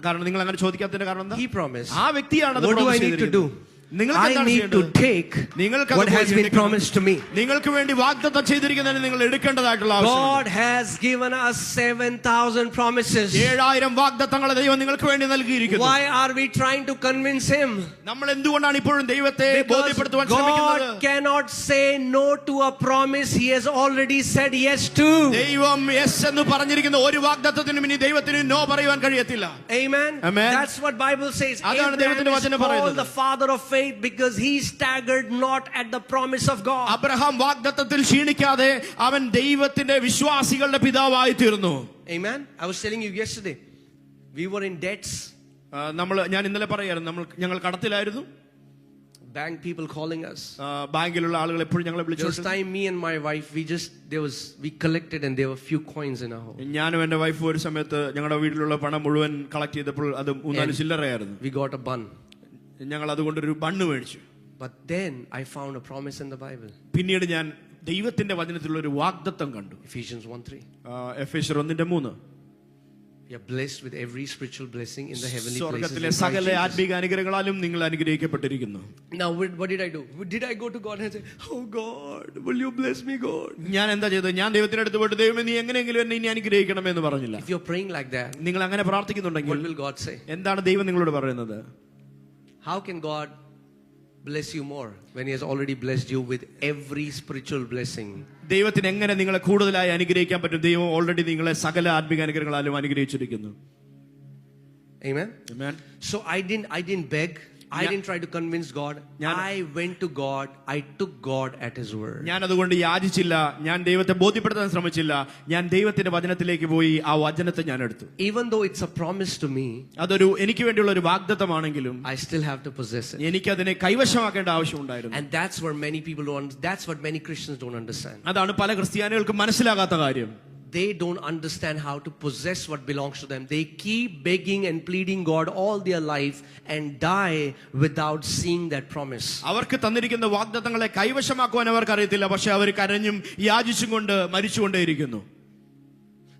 കാരണം നിങ്ങൾ അങ്ങനെ ചോദിക്കാത്തതിന്റെ കാരണം എന്താ? He promised. ആ വ്യക്തിയാണ് അത് What do I promise need to do? ചെയ്തിരിക്കുന്നത്. നിങ്ങൾക്ക് I എന്താണ് need to ചെയ്യേണ്ടത്? take നിങ്ങൾക്ക് what അത് has been എടുക്കണം. promised to me. നിങ്ങൾക്ക് വേണ്ടി വാഗ്ദത്തം ചെയ്തിരിക്കുന്നതിന് നിങ്ങൾ എടുക്കേണ്ടതായിട്ടുള്ള ആവശ്യമുണ്ട്. God has given us 7,000 promises. 7,000 വാഗ്ദത്തങ്ങളെ ദൈവം നിങ്ങൾക്ക് വേണ്ടി നൽകിയിരിക്കുന്നു. Why are we trying to convince him? നമ്മൾ എന്തുകൊണ്ടാണ് ഇപ്പോഴും ദൈവത്തെ Because ബോധ്യപ്പെടുത്തുവാൻ ശ്രമിക്കുന്നത്? God cannot say no to a promise he has already said yes to. ദൈവം യെസ് എന്ന് പറഞ്ഞിരിക്കുന്ന ഒരു വാഗ്ദത്തത്തിനും ഇനി ദൈവത്തിന് നോ പറയുവാൻ കഴിയത്തില്ല. Amen. Amen. That's what Bible says. അതാണ് ദൈവത്തിന്റെ Abraham is വചനം called പറയുന്നത്. the father of faith because he staggered not at the promise of God. Abraham വാഗ്ദത്തത്തിൽ ക്ഷീണിക്കാതെ അവൻ ദൈവത്തിന്റെ വിശ്വാസികളുടെ പിതാവായി തീർന്നു. Amen. I was telling you yesterday, we were in debts. ഞാൻ ഇന്നലെ പറയായിരുന്നു, ഞങ്ങൾ കടത്തിലായിരുന്നു. Bank people calling us. ബാങ്കിലുള്ള ആളുകൾ എപ്പോഴും ഞങ്ങളെ There was വിളിച്ചു. time me and my wife, we collected and there were few coins in our home. ഞാനും എന്റെ വൈഫും ഒരു സമയത്ത് ഞങ്ങളുടെ വീട്ടിലുള്ള പണം മുഴുവൻ കളക്ട് ചെയ്തപ്പോൾ അത് 3-4 ചില്ലറയായിരുന്നു. We got a bun. ഞങ്ങൾ അതുകൊണ്ടൊരു ബണ്ണ് മേടിച്ചു. But then I found a promise in the Bible. പിന്നീട് ഞാൻ ദൈവത്തിന്റെ വചനത്തിലുള്ള ഒരു വാഗ്ദത്തം കണ്ടു. Ephesians 1:3. എഫേസ്യർ 1:3. You are blessed with every spiritual blessing in the heavenly places. സ്വർഗ്ഗത്തിലെ സകല ആത്മീക അനുഗ്രഹങ്ങളാലും നിങ്ങൾ അനുഗ്രഹിക്കപ്പെട്ടിരിക്കുന്നു. Now what did I do? Did I go to God and say, "Oh God, will you bless me, God?" ഞാൻ എന്താ ചെയ്തത്? ഞാൻ ദൈവത്തിന്റെ അടുത്ത് പോയിട്ട് ദൈവമേ നീ എങ്ങനെയെങ്കിലും എന്നെ ഇനി അനുഗ്രഹിക്കണമെന്ന് പറഞ്ഞില്ല. If you're praying like that, നിങ്ങൾ അങ്ങനെ what പ്രാർത്ഥിക്കുന്നുണ്ടെങ്കിൽ will God say? എന്താണ് ദൈവം നിങ്ങളോട് പറയുന്നത്? How can God bless you more when he has already blessed you with every spiritual blessing? ദൈവത്തിന് എങ്ങനെ നിങ്ങളെ കൂടുതലായി അനുഗ്രഹിക്കാൻ പറ്റും? ദൈവം ഓൾറെഡി നിങ്ങളെ സകല ആത്മീക അനുഗ്രഹങ്ങളാലും അനുഗ്രഹിച്ചിരിക്കുന്നു. Amen. Amen. So I didn't beg. I didn't try to convince God. I went to God. I took God at his word. ഞാൻ അതുകൊണ്ട് യാചിച്ചില്ല, ഞാൻ ദൈവത്തെ ബോധ്യപ്പെടുത്താൻ ശ്രമിച്ചില്ല. ഞാൻ ദൈവത്തിന്റെ വചനത്തിലേക്ക് പോയി ആ വചനത്തെ ഞാൻ എടുത്തു. Even though it's a promise to me, അതൊരു എനിക്ക് വേണ്ടിയുള്ള ഒരു വാഗ്ദത്തമാണെങ്കിലും I still have to possess it. എനിക്ക് അതിനെ കൈവശമാക്കേണ്ട ആവശ്യമുണ്ടായിരുന്നു. And that's where many people don't. That's what many Christians don't understand. അതാണ് പല ക്രിസ്ത്യാനികൾക്ക് മനസ്സിലാകാത്ത കാര്യം. They don't understand how to possess what belongs to them. They keep begging and pleading God all their life and die without seeing that promise. അവർക്ക് തന്നിരിക്കുന്ന വാഗ്ദത്തങ്ങളെ കൈവശമാക്കുവാൻ അവർക്ക് അറിയത്തില്ല, പക്ഷെ അവർ കരഞ്ഞും യാചിച്ചും കൊണ്ട് മരിച്ചുകൊണ്ടേയിരിക്കുന്നു.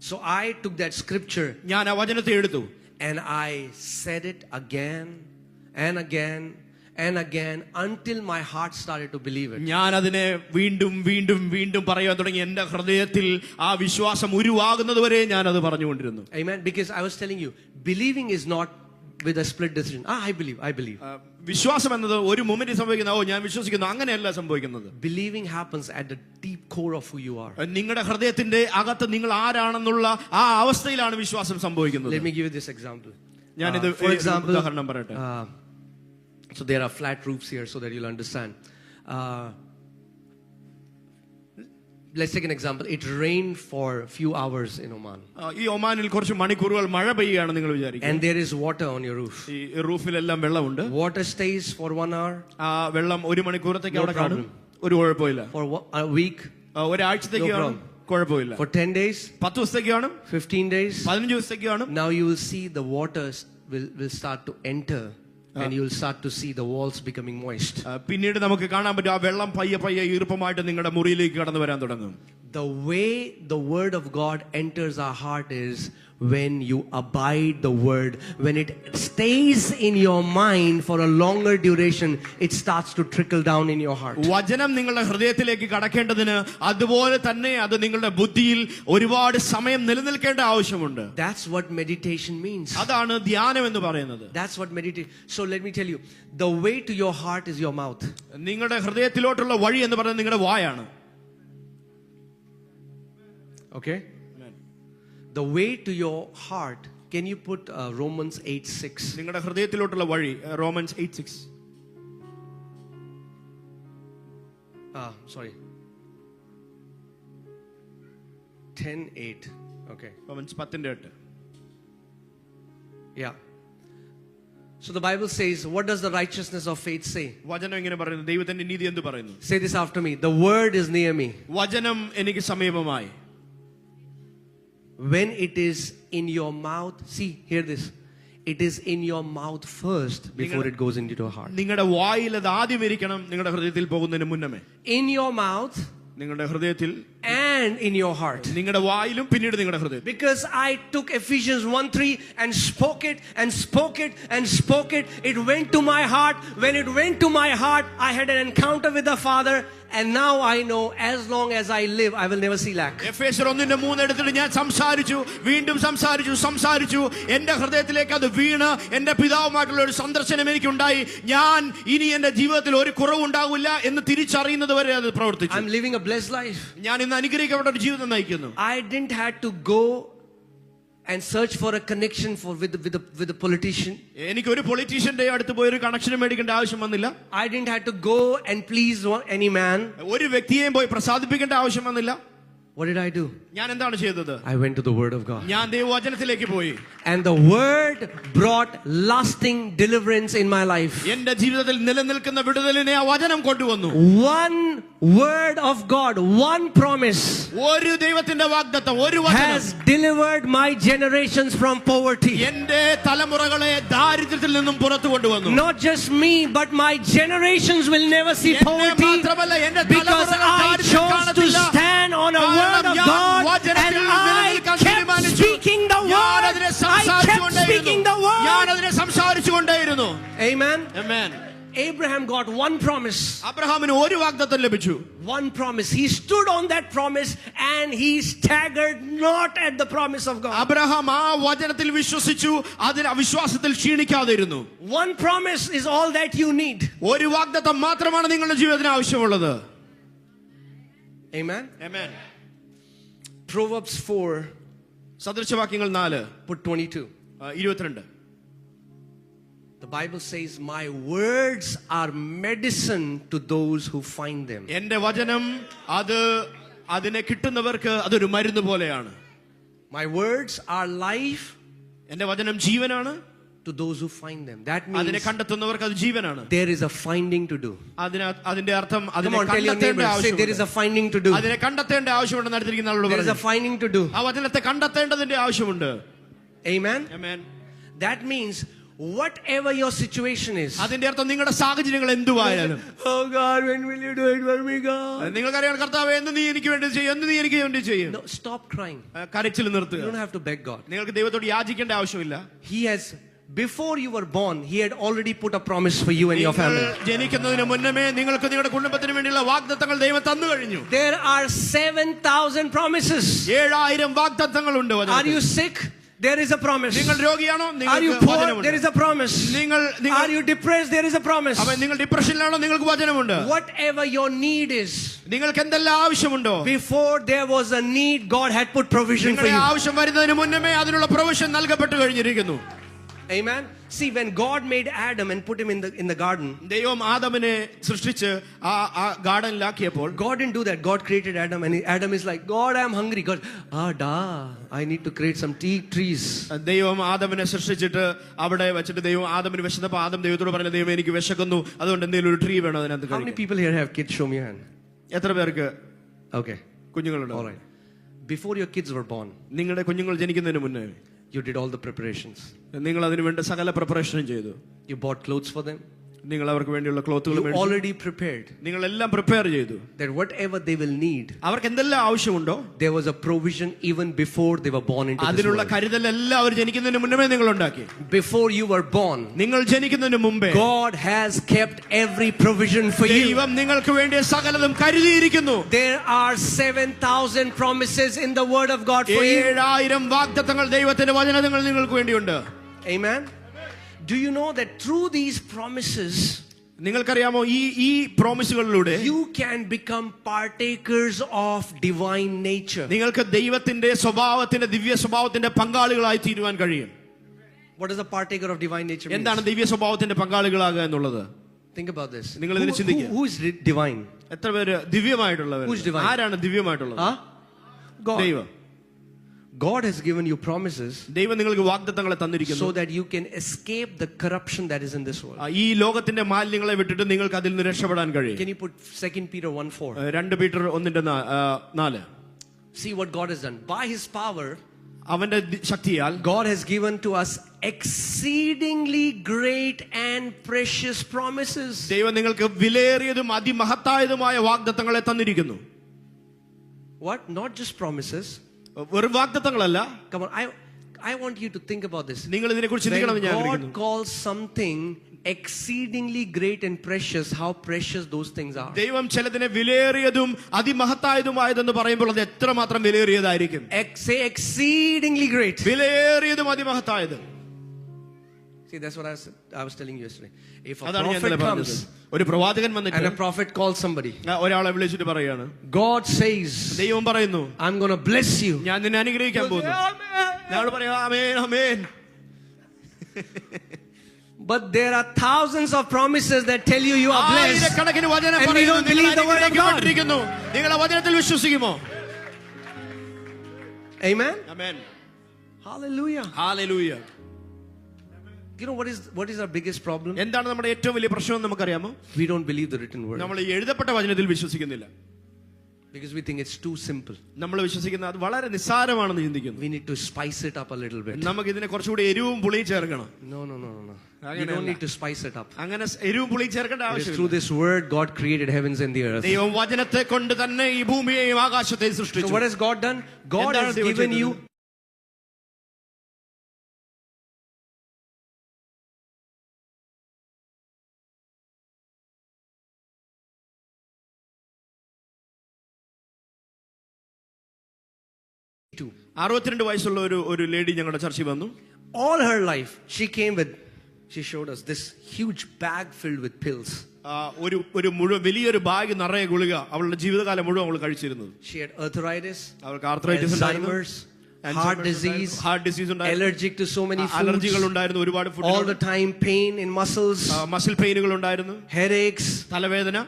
So I took that scripture ഞാൻ ആ വചനത്തെ എടുത്തു. and I said it again and again and again until my heart started to believe it. ഞാൻ അതിനെ വീണ്ടും വീണ്ടും വീണ്ടും പറയാൻ തുടങ്ങി. എന്റെ ഹൃദയത്തിൽ ആ വിശ്വാസം ഉരുവാകുന്നത് വരെ ഞാൻ അത് പറഞ്ഞുകൊണ്ടിരുന്നു. Amen. Because I was telling you, believing is not with a split decision. I believe. വിശ്വാസം എന്നത് ഒരു മൊമെന്റ് സംഭവിക്കുന്ന ഞാൻ വിശ്വസിക്കുന്നു അങ്ങനെയല്ല സംഭവിക്കുന്നത്. Believing happens at the deep core of who you are. നിങ്ങളുടെ ഹൃദയത്തിന്റെ അകത്ത് നിങ്ങൾ ആരാണെന്നുള്ള ആ അവസ്ഥയിലാണ് വിശ്വാസം സംഭവിക്കുന്നത്. Let me give you this example. ഞാനിത് For example, ഉദാഹരണം പറയട്ടെ. So there are flat roofs here so that you'll understand. Let's take an example. It rained for a few hours in Oman. ഈ ഒമാനിൽ കുറച്ച് മണിക്കൂറുകൾ മഴ പെയ്യുകയാണ് നിങ്ങൾ വിചാരിക്കുക. And there is water on your roof. ഈ റൂഫിലെല്ലാം വെള്ളമുണ്ട്. Water stays for 1 hour. ആ വെള്ളം ഒരു മണിക്കൂറത്തേക്ക് No അവിടെ കാണും. problem. ഒരു കുഴപ്പമില്ല. For a week. ഒരാഴ്ചത്തേക്ക് No കാണും. കുഴപ്പമില്ല. For 10 days. 10 ദിവസത്തേക്ക് കാണും. 15 days. 15 ദിവസത്തേക്ക് കാണും. Now you will see the waters will start to enter. And you will start to see the walls becoming moist. പിന്നീട് നമുക്ക് കാണാൻ പറ്റും ആ വെള്ളം പയ്യെ ഈർപ്പമായിട്ട് നിങ്ങളുടെ മുറിയിലേക്ക് കടന്നു വരാൻ തുടങ്ങും. The way the word of God enters our heart is when you abide the word. When it stays in your mind for a longer duration, it starts to trickle down in your heart. വചനം നിങ്ങളുടെ ഹൃദയത്തിലേക്ക് കടക്കേണ്ടതിന് അതുപോലെ തന്നെ അത് നിങ്ങളുടെ ബുദ്ധിയിൽ ഒരുപാട് സമയം നിലനിൽക്കേണ്ട ആവശ്യമുണ്ട്. That's what meditation means. അതാണ് ധ്യാനം എന്ന് പറയുന്നത്. That's what meditation. So let me tell you, the way to your heart is your mouth. നിങ്ങളുടെ ഹൃദയത്തിലോട്ടുള്ള വഴി എന്ന് പറയുന്നത് നിങ്ങളുടെ വായാണ്. Okay? The way to your heart, can you put Romans 8:6? നിങ്ങളുടെ ഹൃദയത്തിലോട്ടുള്ള വഴി romance 8:6. Sorry. 10:8. Okay. Romance 10:8. Yeah. So the Bible says, what does the righteousness of faith say? വചനം ഇങ്ങനെ പറയുന്നു. ദൈവത്തിന്റെ നീതി എന്ത് പറയുന്നു? Say this after me. The word is near me. വചനം എനിക്ക് സമീപമായി. When it is in your mouth, see, hear this. It is in your mouth first before it goes into your heart. നിങ്ങളുടെ വായിൽ അത് ആദ്യം ഇരിക്കണം, നിങ്ങളുടെ ഹൃദയത്തിൽ പോകുന്നതിന് മുന്നമേ. In your mouth നിങ്ങളുടെ ഹൃദയത്തിൽ and in your heart. നിങ്ങളുടെ വായിലും പിന്നീട് നിങ്ങളുടെ ഹൃദയത്തിൽ. Because I took Ephesians 1:3 and spoke it and spoke it and spoke it. It went to my heart. When it went to my heart, I had an encounter with the Father. And now I know, as long as I live, I will never see lack. എഫേസ്യർ 1:3 എടുത്തിട്ട് ഞാൻ സംസാരിച്ചു, വീണ്ടും സംസാരിച്ചു. എന്റെ ഹൃദയത്തിലേക്ക് അത് വീണ് എന്റെ പിതാവുമായിട്ടുള്ള ഒരു സന്ദർശനം എനിക്കുണ്ടായി. ഞാൻ ഇനി എന്റെ ജീവിതത്തിൽ ഒരു കുറവുണ്ടാവില്ല എന്ന് തിരിച്ചറിയുന്നത് വരെ അത് പ്രവർത്തിച്ചു. I'm living a blessed life. ഞാൻ ഇന്ന് അനുഗ്രഹിക്കപ്പെട്ട ഒരു ജീവിതം നയിക്കുന്നു. I didn't have to go and search for a connection with a politician. എനിക്ക് ഒരു പൊളിറ്റീഷ്യന്റെ അടുത്ത് പോയി ഒരു കണക്ഷൻ മേടിക്കേണ്ട ആവശ്യം വന്നില്ല. I didn't have to go and please any man. ഒരു വ്യക്തിയെയും പോയി പ്രസാദിപ്പിക്കേണ്ട ആവശ്യം വന്നില്ല. What did I do? ഞാൻ എന്താണ് ചെയ്തത്? I went to the Word of God. ഞാൻ ദൈവവചനത്തിലേക്ക് പോയി. And the Word brought lasting deliverance in my life. എന്റെ ജീവിതത്തിൽ നിലനിൽക്കുന്ന വിടുതലിനെ ആ വചനം കൊണ്ടുവന്നു. One word of God, one promise ഒരു ദൈവത്തിന്റെ വാഗ്ദത്തം, ഒരു വചനം has delivered my generations from poverty. എന്റെ തലമുറകളെ ദാരിദ്ര്യത്തിൽ നിന്നും പുറത്തു കൊണ്ടുവന്നു. Not just me, but my generations will never see poverty because I chose to stand on a word of God and I kept speaking the word. I kept speaking the word. ഞാൻ അതിനെ സംസാരിച്ചുകൊണ്ടേയിരുന്നു. Amen. Amen. Abraham got one promise. അബ്രഹാമിന് ഒരു വാഗ്ദത്തം ലഭിച്ചു. One promise. He stood on that promise and he staggered not at the promise of God. Abraham ആ വചനത്തിൽ വിശ്വസിച്ചു, അതിൽ അവിശ്വാസത്തിൽ ക്ഷീണിക്കാതെ ഇരുന്നു. One promise is all that you need. ഒരു വാഗ്ദത്തം മാത്രമാണ് നിങ്ങളുടെ ജീവിതത്തിന് ആവശ്യമുള്ളത്. Amen. Amen. Proverbs 4 സദൃശവാക്യങ്ങൾ 4 put 22. 22. The Bible says, my words are medicine to those who find them. എന്റെ വചനം അതിനെ കിട്ടുന്നവർക്ക് അതൊരു മരുന്ന് പോലെയാണ്. My words are life. എന്റെ വചനം ജീവനാണ്. To those who find them. That means അതിനെ കണ്ടെത്തുന്നവർക്ക് അത് ജീവനാണ്. there is a finding to do. അതിന്റെ അർത്ഥം അതിനെ കണ്ടെത്തേണ്ട ആവശ്യമുണ്ട്. There is a finding to do. അതിനെ കണ്ടെത്തേണ്ട ആവശ്യമുണ്ടെന്ന് അടുത്തിരിക്കുന്ന ആളോട് There is a finding to do. ആ വചനത്തെ കണ്ടെത്തേണ്ടതിന്റെ ആവശ്യമുണ്ട്. Amen. Amen. That means whatever your situation is. അതിന്റെ അർത്ഥം നിങ്ങളുടെ സാഹചര്യങ്ങൾ എന്തുവായാലും, oh God, when will you do it for me, God? നിങ്ങൾക്കറിയാം കർത്താവേ, എന്ന് നീ എനിക്ക് വേണ്ടി ചെയ്യും, എന്ന് നീ എനിക്ക് വേണ്ടി ചെയ്യും. No, stop crying. കരച്ചിൽ നിർത്തുക. You don't have to beg God. നിങ്ങൾക്ക് ദൈവത്തോട് യാചിക്കേണ്ട ആവശ്യമില്ല. He has, before you were born, he had already put a promise for you and your family. ജനിക്കുന്നതിന് മുന്നമേ നിങ്ങൾക്ക് നിങ്ങളുടെ കുടുംബത്തിന് വേണ്ടിയുള്ള വാഗ്ദത്തങ്ങൾ ദൈവം തന്നു കഴിഞ്ഞു. There are 7,000 promises. 7,000 വാഗ്ദത്തങ്ങളുണ്ട്. Are you sick? There is a promise. നിങ്ങൾ രോഗിയാണോ? Are you poor? There is a promise. Are you depressed? There is a promise. അപ്പോൾ നിങ്ങൾ ഡിപ്രഷനിലാണോ? നിങ്ങൾക്ക് വചനമുണ്ട്. Whatever your need is, നിങ്ങൾക്ക് എന്തെല്ലാം ആവശ്യമുണ്ടോ, before there was a need, God had put provision for you. ആവശ്യം വരുന്നതിന് മുന്നമേ അതിനുള്ള പ്രൊവിഷൻ നൽകപ്പെട്ടു കഴിഞ്ഞിരിക്കുന്നു. Amen. See, when God made Adam and put him in the garden, ദൈവം ആദമിനെ സൃഷ്ടിച്ച് ആ ഗാർഡനിലാക്കിയപ്പോൾ, God didn't do that. God created Adam and Adam is like, God, I am hungry. God, I need to create some trees. ദൈവം ആദമിനെ സൃഷ്ടിച്ചിട്ട് അവിടെ വെച്ചിട്ട് ദൈവം ആദമിന് വിശന്നപ്പോൾ ആദം ദൈവത്തോട് പറഞ്ഞു, ദൈവം എനിക്ക് വിശക്കുന്നു, അതുകൊണ്ട് എന്തെങ്കിലും ഒരു ട്രീ വേണം അതിനകത്ത്. How many people here have kids? Show me your hand. എത്ര പേർക്ക് okay കുഞ്ഞുങ്ങളുണ്ട്? All right. Before your kids were born, നിങ്ങളുടെ കുഞ്ഞുങ്ങൾ ജനിക്കുന്നതിന് മുന്നേ you did all the preparations. നിങ്ങൾ അതിനു വേണ്ട സകല പ്രിപ്പറേഷനും ചെയ്തു. You bought clothes for them. നിങ്ങൾ അവർക്ക് വേണ്ടിയുള്ള ക്ലോത്തുകൾ You already prepared. നിങ്ങൾ എല്ലാം പ്രിപ്പയർ ചെയ്തു. That whatever they will need, അവർക്ക് എന്തെല്ലാം ആവശ്യമുണ്ടോ, there was a provision even before they were born into this അതിനുള്ള world. കരുതൽ എല്ലാം അവർ ജനിക്കുന്നതിന് മുന്നമേ നിങ്ങൾ ഉണ്ടാക്കി. Before you were born, നിങ്ങൾ ജനിക്കുന്നതിന് മുമ്പേ God has kept every provision for you. ദൈവം നിങ്ങൾക്ക് വേണ്ടി സകലതും കരുതിയിരിക്കുന്നു. There are 7,000 promises in the word of God for you. 7,000 വാഗ്ദത്തങ്ങൾ ദൈവത്തിന്റെ വചനങ്ങൾ നിങ്ങൾക്ക് വേണ്ടിയുണ്ട്. Amen. Do you know that through these promises, നിങ്ങൾക്കറിയാമോ, ഈ പ്രോമിസുകളിലൂടെ you can become partakers of divine nature. നിങ്ങൾക്ക് ദൈവത്തിന്റെ സ്വഭാവത്തിന്റെ ദിവ്യ സ്വഭാവത്തിന്റെ പങ്കാളികളായി തീരുവാൻ കഴിയും. What is a partaker of divine nature? എന്താണ് ദിവ്യ സ്വഭാവത്തിന്റെ പങ്കാളികളാകുക എന്നുള്ളത്? Think about this. നിങ്ങൾ ഇതിനെ ചിന്തിക്കുക. Who is divine? എത്ര പേര് ദിവ്യമായിട്ടുള്ളവർ? Who is divine? ആരാണ് ദിവ്യമായിട്ടുള്ളത്? God. ദൈവം. God has given you promises ദൈവം നിങ്ങൾക്ക് വാഗ്ദത്തങ്ങളെ തന്നിരിക്കുന്നു, so that you can escape the corruption that is in this world. ഈ ലോകത്തിന്റെ മാലിന്യങ്ങളെ വിട്ടിട്ട് നിങ്ങൾക്ക് അതിൽ നിന്ന് രക്ഷപ്പെടാൻ കഴിയും. Can you put 2 Peter 1:4? 2 Peter 1:4. See what God has done. By his power, അവന്റെ ശക്തിയാൽ God has given to us exceedingly great and precious promises. ദൈവം നിങ്ങൾക്ക് വിലയേറിയതും അതിമഹത്തായതുമായ വാഗ്ദത്തങ്ങളെ തന്നിരിക്കുന്നു. What? Not just promises. വെറും വാഗ്ദത്തങ്ങളല്ല. Come on, I want you to think about this. നിങ്ങൾ ഇതിനെക്കുറിച്ച് When ചിന്തിക്കണമെന്ന് ഞാൻ God ആഗ്രഹിക്കുന്നു. calls something exceedingly great and precious, how precious those things are. ദൈവം ചിലതിനെ വിലയേറിയതും അതിമഹത്തായതുമായതെന്ന് പറയുമ്പോൾ അത് എത്രമാത്രം വിലയേറിയതായിരിക്കും. Say exceedingly great. വിലയേറിയതും അതിമഹത്തായതും. See, that's what I was telling you yesterday. If a അതാണ് ഞാൻ prophet ഇന്നലെ comes പറഞ്ഞത്. ഒരു പ്രവാചകൻ and വന്നിട്ട് a prophet calls somebody, ഒരാളെ വിളിച്ചിട്ട് പറയാണ്, God says, ദൈവം പറയുന്നു, I'm going to bless you. ഞാൻ നിന്നെ അനുഗ്രഹിക്കാൻ പോകുന്നു. ഞങ്ങൾ പറയാം ആമേൻ ആമേൻ. But there are thousands of promises that tell you you are blessed. ആയിരക്കണക്കിന് വചനം And we don't believe the word of God. പറയുന്നു. നിങ്ങൾ ആ വചനത്തിൽ വിശ്വസിക്കുമോ? Amen. Amen. Hallelujah. Hallelujah. You know what is our biggest problem? എന്താണ് നമ്മുടെ ഏറ്റവും വലിയ പ്രശ്നം നമുക്കറിയാമോ? We don't believe the written word. നമ്മൾ ഈ എഴുതപ്പെട്ട വചനത്തിൽ വിശ്വസിക്കുന്നില്ല. Because we think it's too simple. നമ്മൾ വിശ്വസിക്കുന്നത് അത് വളരെ നിസ്സാരമാണെന്ന് ചിന്തിക്കുന്നു. We need to spice it up a little bit. നമുക്ക് ഇതിനെ കുറച്ചുകൂടി എരിവും പുളിയും ചേർക്കണം. No. You don't need to spice it up. അങ്ങനെ എരിവും പുളിയും ചേർക്കേണ്ട It is ആവശ്യമില്ല. through this word God created heavens and the earth. ദൈവം വചനത്തെ കൊണ്ട് തന്നെ ഈ ഭൂമിയെയും ആകാശത്തെയും So സൃഷ്ടിച്ചു. what has God done? God എന്താണ് has ദൈവം given ചെയ്തത്? you to 62 വയസ്സുള്ള ഒരു ലേഡി ഞങ്ങളുടെ ചർച്ചിൽ വന്നു. all her life she showed us this huge bag filled with pills. ഒരു മുഴുവൻ വലിയൊരു ബാഗ് നിറയെ ഗുളിക അവളുടെ ജീവിതകാലം മുഴുവൻ അവൾ കഴിച്ചിരുന്നത്. She had arthritis, അവൾക്ക് ആർത്രൈറ്റിസ് ഉണ്ടായിരുന്നു, Alzheimer's, heart disease, allergic to so many അലർജികൾ foods, ഉണ്ടായിരുന്നു, ഒരുപാട് all the time pain in muscles, muscle പെയിനുകൾ ഉണ്ടായിരുന്നു, headaches. തലവേദന.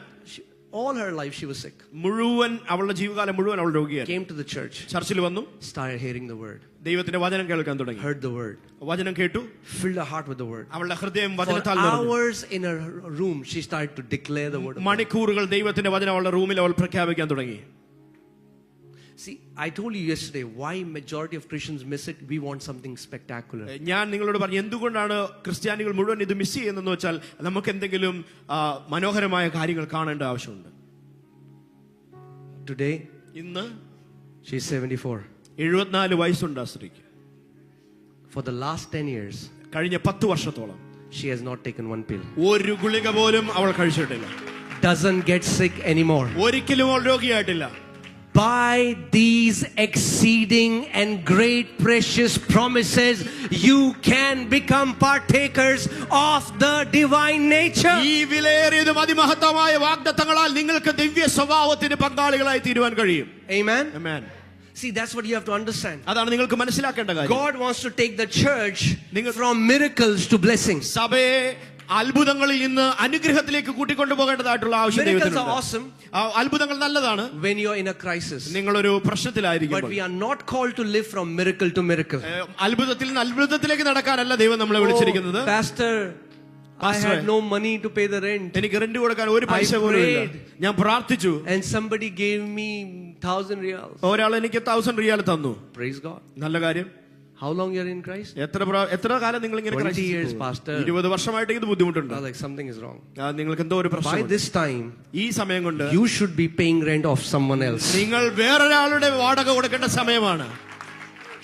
All her life she was sick. മുഴുവൻ അവളുടെ ജീവിതകാലം മുഴുവൻ അവൾ രോഗിയായി. Came to the church, ചർച്ചിൽ വന്നു, started hearing the word, ദൈവത്തിന്റെ വചനം കേൾക്കാൻ തുടങ്ങി, heard the word, വചനം കേട്ടു, filled her heart with the word. അവളുടെ ഹൃദയം For വചനത്താൽ നിറഞ്ഞു. hours in her room she started to declare the word of God. മണിക്കൂറുകൾ ദൈവത്തിന്റെ വചനം അവളുടെ റൂമിൽ അവൾ പ്രഖ്യാപിക്കാൻ തുടങ്ങി. See, I told you yesterday why majority of Christians miss it. We want something spectacular. ഞാൻ നിങ്ങളോട് പറഞ്ഞു എന്തുകൊണ്ടാണ് ക്രിസ്ത്യാനികൾ മുഴുവൻ ഇത് മിസ് ചെയ്യുന്നതെന്ന് വെച്ചാൽ നമുക്ക് എന്തെങ്കിലും മനോഹരമായ കാര്യങ്ങൾ കാണേണ്ട ആവശ്യമുണ്ട്. Today ഇന്ന് she's 74. 74 വയസ്സുണ്ട് ആ സ്ത്രീക്ക്. For the last 10 years കഴിഞ്ഞ 10 വർഷത്തോളം she has not taken one pill. ഒരു ഗുളിക പോലും അവൾ കഴിച്ചിട്ടില്ല. Doesn't get sick anymore. ഒരിക്കലും അവൾ രോഗിയായിട്ടില്ല. By these exceeding and great precious promises you can become partakers of the divine nature. ഈ വിലയേറിയതും അതിമഹത്തമായ വാഗ്ദത്തങ്ങളാൽ നിങ്ങൾക്ക് ദിവ്യ സ്വഭാവത്തിന് പങ്കാളികളായി തീരുവാൻ കഴിയും. Amen. Amen. See, that's what you have to understand. അതാണ് നിങ്ങൾക്ക് മനസ്സിലാക്കേണ്ട കാര്യം. God wants to take the church from miracles to blessings. സഭയെ അത്ഭുതങ്ങളിൽ നിന്ന് അനുഗ്രഹത്തിലേക്ക് കൂട്ടിക്കൊണ്ടു പോകേണ്ടതായിട്ടുള്ള ആവശ്യം Miracles are ദൈവത്തിനുണ്ട്. awesome അത്ഭുതങ്ങൾ നല്ലതാണ് when you're in a crisis. നിങ്ങളൊരു പ്രശ്നത്തിലായിരിക്കും. But we are not called to live from miracle to miracle. അത്ഭുതത്തിൽ നിന്ന് അത്ഭുതത്തിലേക്ക് നടക്കാനല്ല ദൈവം നമ്മളെ വിളിച്ചിരിക്കുന്നത്. Pastor, I had no money to pay the rent. എനിക്ക് റെന്റ് കൊടുക്കാൻ ഒരു പൈസ പോലും ഇല്ല. ഞാൻ പ്രാർത്ഥിച്ചു. And somebody gave me 1,000 riyals. ഒരാൾ എനിക്ക് 1000 റിയാൽ തന്നു. Praise God. നല്ല കാര്യം. How long you're in Christ? എത്ര കാലം നിങ്ങൾ ഇങ്ങനെ 20 years, Pastor. 20 വർഷമായിട്ട് ഇത് ബുദ്ധിമുട്ടുണ്ട്. Like something is wrong. നിങ്ങൾക്ക് എന്തോ ഒരു By പ്രശ്നം. this time, ഈ സമയം കൊണ്ട് you should be paying rent of someone else. നിങ്ങൾ വേറൊരാളുടെ വാടക കൊടുക്കേണ്ട സമയമാണ്.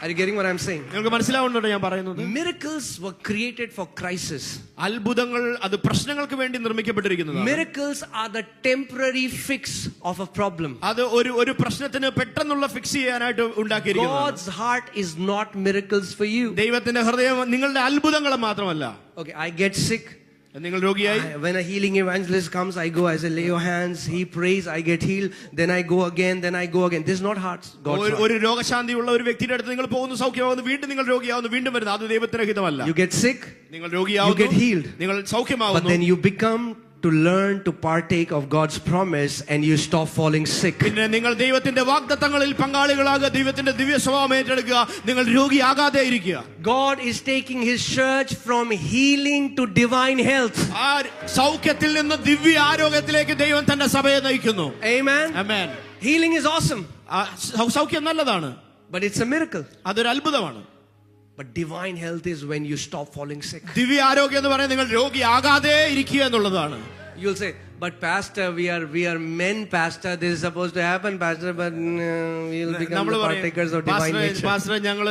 Are you getting what I'm saying? നിങ്ങൾക്ക് മനസ്സിലാവുന്നുണ്ടോ ഞാൻ പറയുന്നത്? Miracles were created for crisis. അത്ഭുതങ്ങൾ അത് പ്രശ്നങ്ങൾക്ക് വേണ്ടി നിർമ്മിക്കപ്പെട്ടിരിക്കുന്നതാണ്. Miracles are the temporary fix of a problem. അത് ഒരു പ്രശ്നത്തിന് പെട്ടെന്നുള്ള ഫിക്സ് ചെയ്യാനായിട്ട് ഉണ്ടാക്കിയിരിക്കുന്നതാണ്. God's heart is not miracles for you. ദൈവത്തിന്റെ ഹൃദയം നിങ്ങളുടെ അത്ഭുതങ്ങൾ മാത്രമല്ല. Okay, I get sick. നിങ്ങൾ രോഗിയായി. When a healing evangelist comes, I go, I say, lay your hands, he prays, I get healed, then I go again, then I go again. This is not God's heart. ഒരു രോഗശാന്തിയുള്ള ഒരു വ്യക്തിയുടെ അടുത്ത് നിങ്ങൾ പോകുന്നു, സൗഖ്യമാകുന്നു, വീണ്ടും നിങ്ങൾ രോഗിയാവുന്നു, വീണ്ടും വരുന്നു. അത് ദൈവത്തിന്റെ ഹിതമല്ല. You get sick, നിങ്ങൾ രോഗിയാവുന്നു, you get healed, നിങ്ങൾ but സൗഖ്യമാവുന്നു. then you become to learn to partake of God's promise and you stop falling sick. പിന്നെ നിങ്ങൾ ദൈവത്തിന്റെ വാഗ്ദത്തങ്ങളിൽ പങ്കാളികളാകുക, ദൈവത്തിന്റെ ദിവ്യ സ്വഭാവം ഏറ്റെടുക്കുക, നിങ്ങൾ രോഗിയാകാതെ ഇരിക്കുക. God is taking his church from healing to divine health. ആ സൗഖ്യത്തിൽ നിന്ന് ദിവ്യ ആരോഗ്യത്തിലേക്ക് ദൈവം തന്റെ സഭയെ നയിക്കുന്നു. Amen. Amen. Healing is awesome, സൗഖ്യം നല്ലതാണ്, but it's a miracle. അതൊരു അത്ഭുതമാണ്. But divine health is when you stop falling sick. ദിവ്യ ആരോഗ്യം എന്ന് പറയുന്നത് നിങ്ങൾ രോഗിയാകാതെ ഇരിക്കുക എന്നുള്ളതാണ്. You'll say, but pastor, we are men, pastor. This is supposed to happen, pastor, but we'll become നമ്മൾ the പറയും, partakers of divine nature. Pastor ഞങ്ങൾ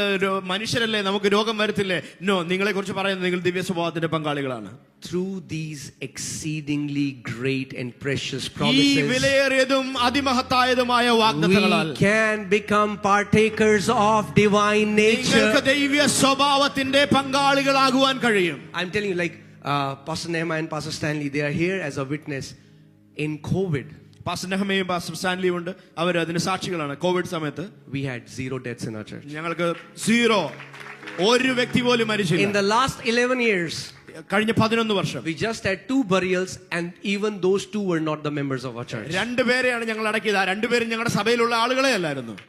മനുഷ്യരല്ലേ, നമുക്ക് രോഗം വരത്തില്ലേ? നോ, നിങ്ങളെ കുറിച്ച് പറയുന്നത് നിങ്ങൾ ദിവ്യ സ്വഭാവത്തിന്റെ പങ്കാളികളാണ്. Through these exceedingly great and precious ഈ promises, വിലയേറിയതും അതിമഹത്തായതുമായ വാഗ്ദത്തങ്ങളാൽ we can become partakers of divine നിങ്ങൾക്ക് nature. ദൈവീയ സ്വഭാവത്തിന്റെ പങ്കാളികളാകുവാൻ കഴിയും. I'm telling you, like Pastor Nehemiah and Pastor Stanley, they are here as a witness. In COVID, pastor നെഹമയും pastor സ്റ്റാൻലിയും ഉണ്ട്, അവർ അതിന് സാക്ഷികളാണ്. കോവിഡ് സമയത്ത് we had 0 deaths in our church. ഞങ്ങൾക്ക് 0, ഒരു വ്യക്തി പോലും In മരിച്ചില്ല. the last 11 years, കഴിഞ്ഞ 11 വർഷം we just had 2 burials, and even those 2 were not the members of our church. 2 പേരെയാണ് ഞങ്ങൾ അടക്കിയത്. ആ 2 പേരും ഞങ്ങളുടെ സഭയിലുള്ള ആളുകളെ അല്ലായിരുന്നു.